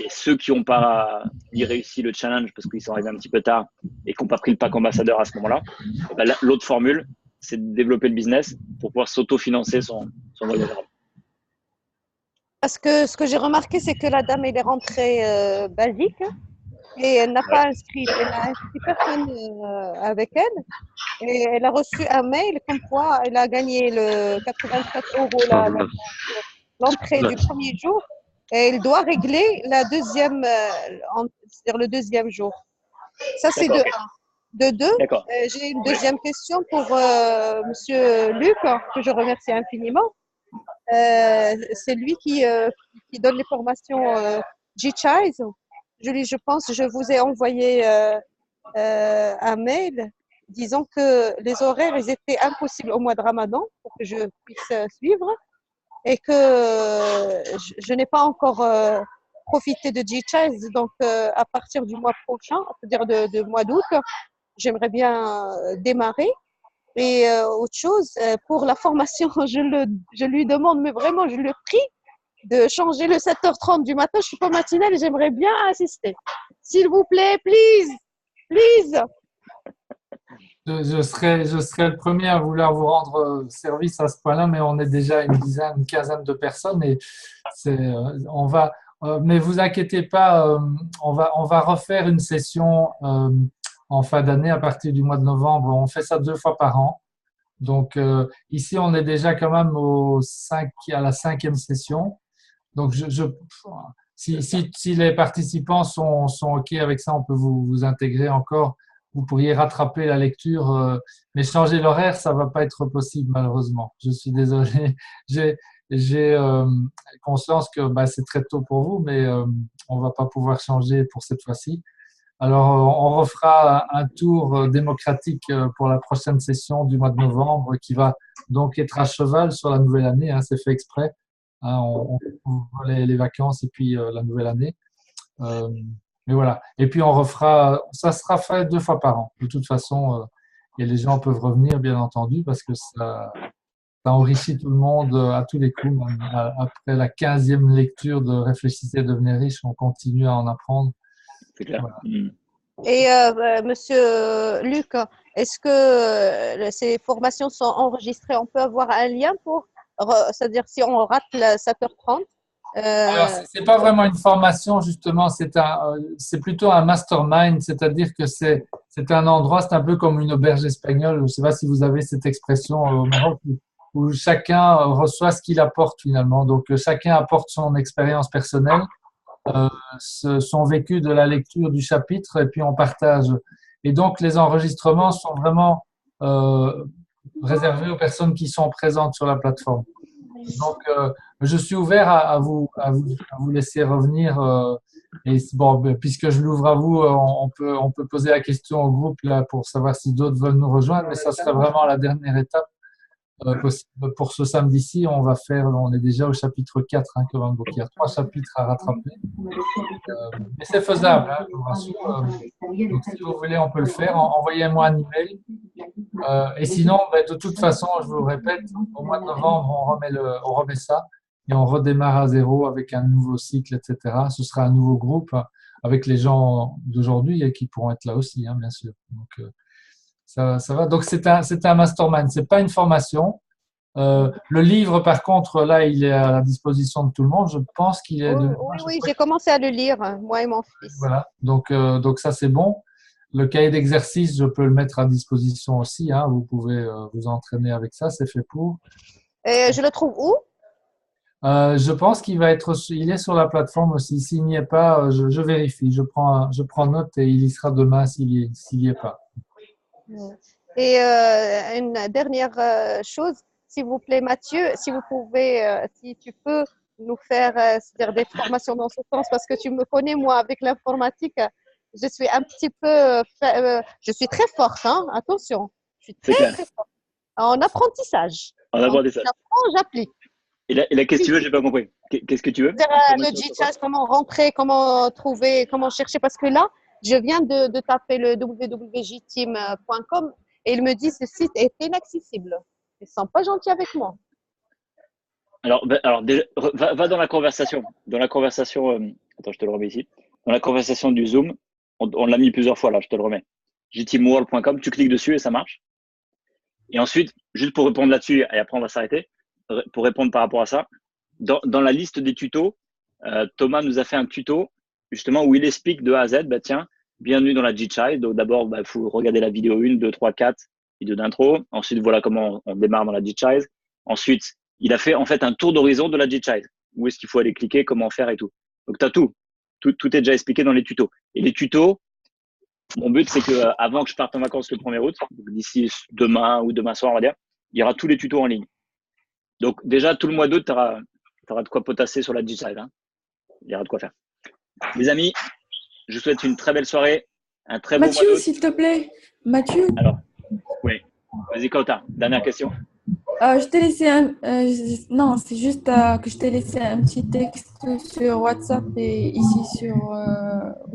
Et ceux qui n'ont pas réussi le challenge parce qu'ils sont arrivés un petit peu tard et qui n'ont pas pris le pack ambassadeur à ce moment-là, l'autre formule, c'est de développer le business pour pouvoir s'autofinancer son voyage à Rome. Parce que ce que j'ai remarqué, c'est que la dame, elle est rentrée basique et elle n'a pas inscrit personne avec elle. Et elle a reçu un mail comme quoi elle a gagné le 84 € l'entrée du premier jour. Et elle doit régler la deuxième, c'est-à-dire le deuxième jour. Ça, c'est de 1. De 2, j'ai une deuxième question pour Monsieur Luc, que je remercie infiniment. C'est lui qui donne les formations GChize. Je pense, je vous ai envoyé un mail disant que les horaires ils étaient impossibles au mois de Ramadan pour que je puisse suivre. Et que je n'ai pas encore profité de GChize, donc à partir du mois prochain, c'est-à-dire de mois d'août, j'aimerais bien démarrer. Et autre chose, pour la formation, je lui demande, mais vraiment, je le prie, de changer le 7h30 du matin. Je suis pas matinale et j'aimerais bien assister. S'il vous plaît, please, please. Je serai le premier à vouloir vous rendre service à ce point-là, mais on est déjà une dizaine, une quinzaine de personnes et on va. Mais vous inquiétez pas, on va refaire une session en fin d'année à partir du mois de novembre. On fait ça 2 fois par an. Donc ici, on est déjà quand même à la 5e session. Donc si les participants sont OK avec ça, on peut vous intégrer encore. Vous pourriez rattraper la lecture, mais changer l'horaire, ça va pas être possible malheureusement. Je suis désolé. J'ai conscience que c'est très tôt pour vous, mais on va pas pouvoir changer pour cette fois-ci. Alors, on refera un tour démocratique pour la prochaine session du mois de novembre qui va donc être à cheval sur la nouvelle année. Hein, c'est fait exprès. Hein, on ouvre les vacances et puis la nouvelle année. Mais voilà. Et puis, on refera, ça sera fait 2 fois par an. De toute façon, et les gens peuvent revenir, bien entendu, parce que ça enrichit tout le monde à tous les coups. Après la 15e lecture de Réfléchissez et devenez riche, on continue à en apprendre. C'est clair. Voilà. Et Monsieur Luc, est-ce que ces formations sont enregistrées? On peut avoir un lien c'est-à-dire si on rate le 7h30? Alors, c'est pas vraiment une formation, justement, c'est plutôt un mastermind, c'est-à-dire que c'est un endroit, c'est un peu comme une auberge espagnole. Je ne sais pas si vous avez cette expression au Maroc, où chacun reçoit ce qu'il apporte finalement. Donc, chacun apporte son expérience personnelle, son vécu de la lecture du chapitre, et puis on partage. Et donc, les enregistrements sont vraiment réservés aux personnes qui sont présentes sur la plateforme. Donc, je suis ouvert à vous laisser revenir. Et bon, puisque je l'ouvre à vous, on peut poser la question au groupe là pour savoir si d'autres veulent nous rejoindre, mais ça serait vraiment la dernière étape possible. Pour ce samedi-ci, on est déjà au chapitre 4, hein, donc il y a 3 chapitres à rattraper. Mais c'est faisable, hein, je vous rassure. Donc, si vous voulez, on peut le faire. Envoyez-moi un email. Et sinon, de toute façon, je vous le répète, au mois de novembre, on remet ça et on redémarre à zéro avec un nouveau cycle, etc. Ce sera un nouveau groupe avec les gens d'aujourd'hui et qui pourront être là aussi, hein, bien sûr. Donc, ça va. Donc, c'est un mastermind. C'est pas une formation. Le livre, par contre, là, il est à la disposition de tout le monde. Je pense qu'il est. Oui, j'ai commencé à le lire, moi et mon fils. Voilà. Donc ça, c'est bon. Le cahier d'exercice, je peux le mettre à disposition aussi. Hein. Vous pouvez vous entraîner avec ça. C'est fait pour. Et je le trouve où? Je pense il est sur la plateforme aussi. S'il n'y est pas, je vérifie. Je prends note et il y sera demain s'il y est pas. Et une dernière chose, s'il vous plaît, Mathieu, si tu peux nous faire c'est-à-dire des formations dans ce sens, parce que tu me connais, moi, avec l'informatique, je suis un petit peu, je suis très forte, hein, attention, je suis très forte en apprentissage. J'applique. Et là, qu'est-ce que tu veux? J'ai pas compris. Qu'est-ce que tu veux? Le G-Chat, comment rentrer, comment trouver, comment chercher, parce que là, je viens de taper le www.jteam.com et il me dit ce site est inaccessible. Ils ne sont pas gentils avec moi. Alors déjà, va dans la conversation. Dans la conversation, attends, je te le remets ici. Dans la conversation du Zoom, on l'a mis plusieurs fois là, je te le remets. jteamworld.com, tu cliques dessus et ça marche. Et ensuite, juste pour répondre là-dessus, et après on va s'arrêter, pour répondre par rapport à ça, dans la liste des tutos, Thomas nous a fait un tuto justement où il explique de A à Z, tiens, bienvenue dans la G-Child. Donc d'abord, faut regarder la vidéo 1, 2, 3, 4, vidéo d'intro. Ensuite, voilà comment on démarre dans la G-Child. Ensuite, il a fait en fait un tour d'horizon de la G-Child. Où est-ce qu'il faut aller cliquer, comment faire et tout. Donc tu as tout est déjà expliqué dans les tutos. Et les tutos, mon but c'est que avant que je parte en vacances le 1er août, d'ici demain ou demain soir on va dire, il y aura tous les tutos en ligne. Donc déjà tout le mois d'août, tu auras de quoi potasser sur la G-Child. Hein. Il y aura de quoi faire. Les amis, je vous souhaite une très belle soirée, un très beau mois d'août. Mathieu, s'il te plaît. Mathieu. Alors, oui. Vas-y, Kauta, dernière question. Je t'ai laissé non, c'est juste que je t'ai laissé un petit texte sur WhatsApp et ici sur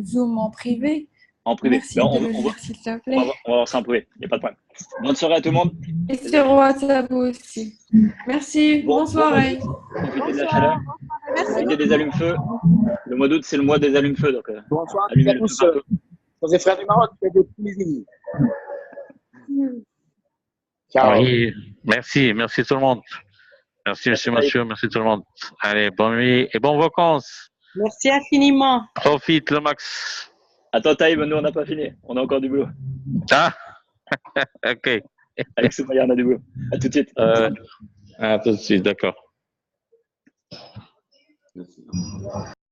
Zoom en privé. En privé. Merci de le lire, s'il te plaît. On va voir ça en privé, il n'y a pas de problème. Bonne soirée à tout le monde. Et sur WhatsApp aussi. Merci, bonne soirée. Profitez de la chaleur. Mettez des allumes-feu. Le mois d'août, c'est le mois des allumes-feu. Donc, Bonsoir allumez à le tous, feu partout. nos frères du Maroc et de Tunisie. Ciao. Oui, merci tout le monde. Merci, monsieur Mathieu, merci tout le monde. Allez, bonne nuit et bonnes vacances. Merci infiniment. Profite le max. Attends, Taïb, nous, on n'a pas fini. On a encore du boulot. Ah, ok. Avec Soumaya, on a du boulot. À tout de suite. À tout de suite, d'accord.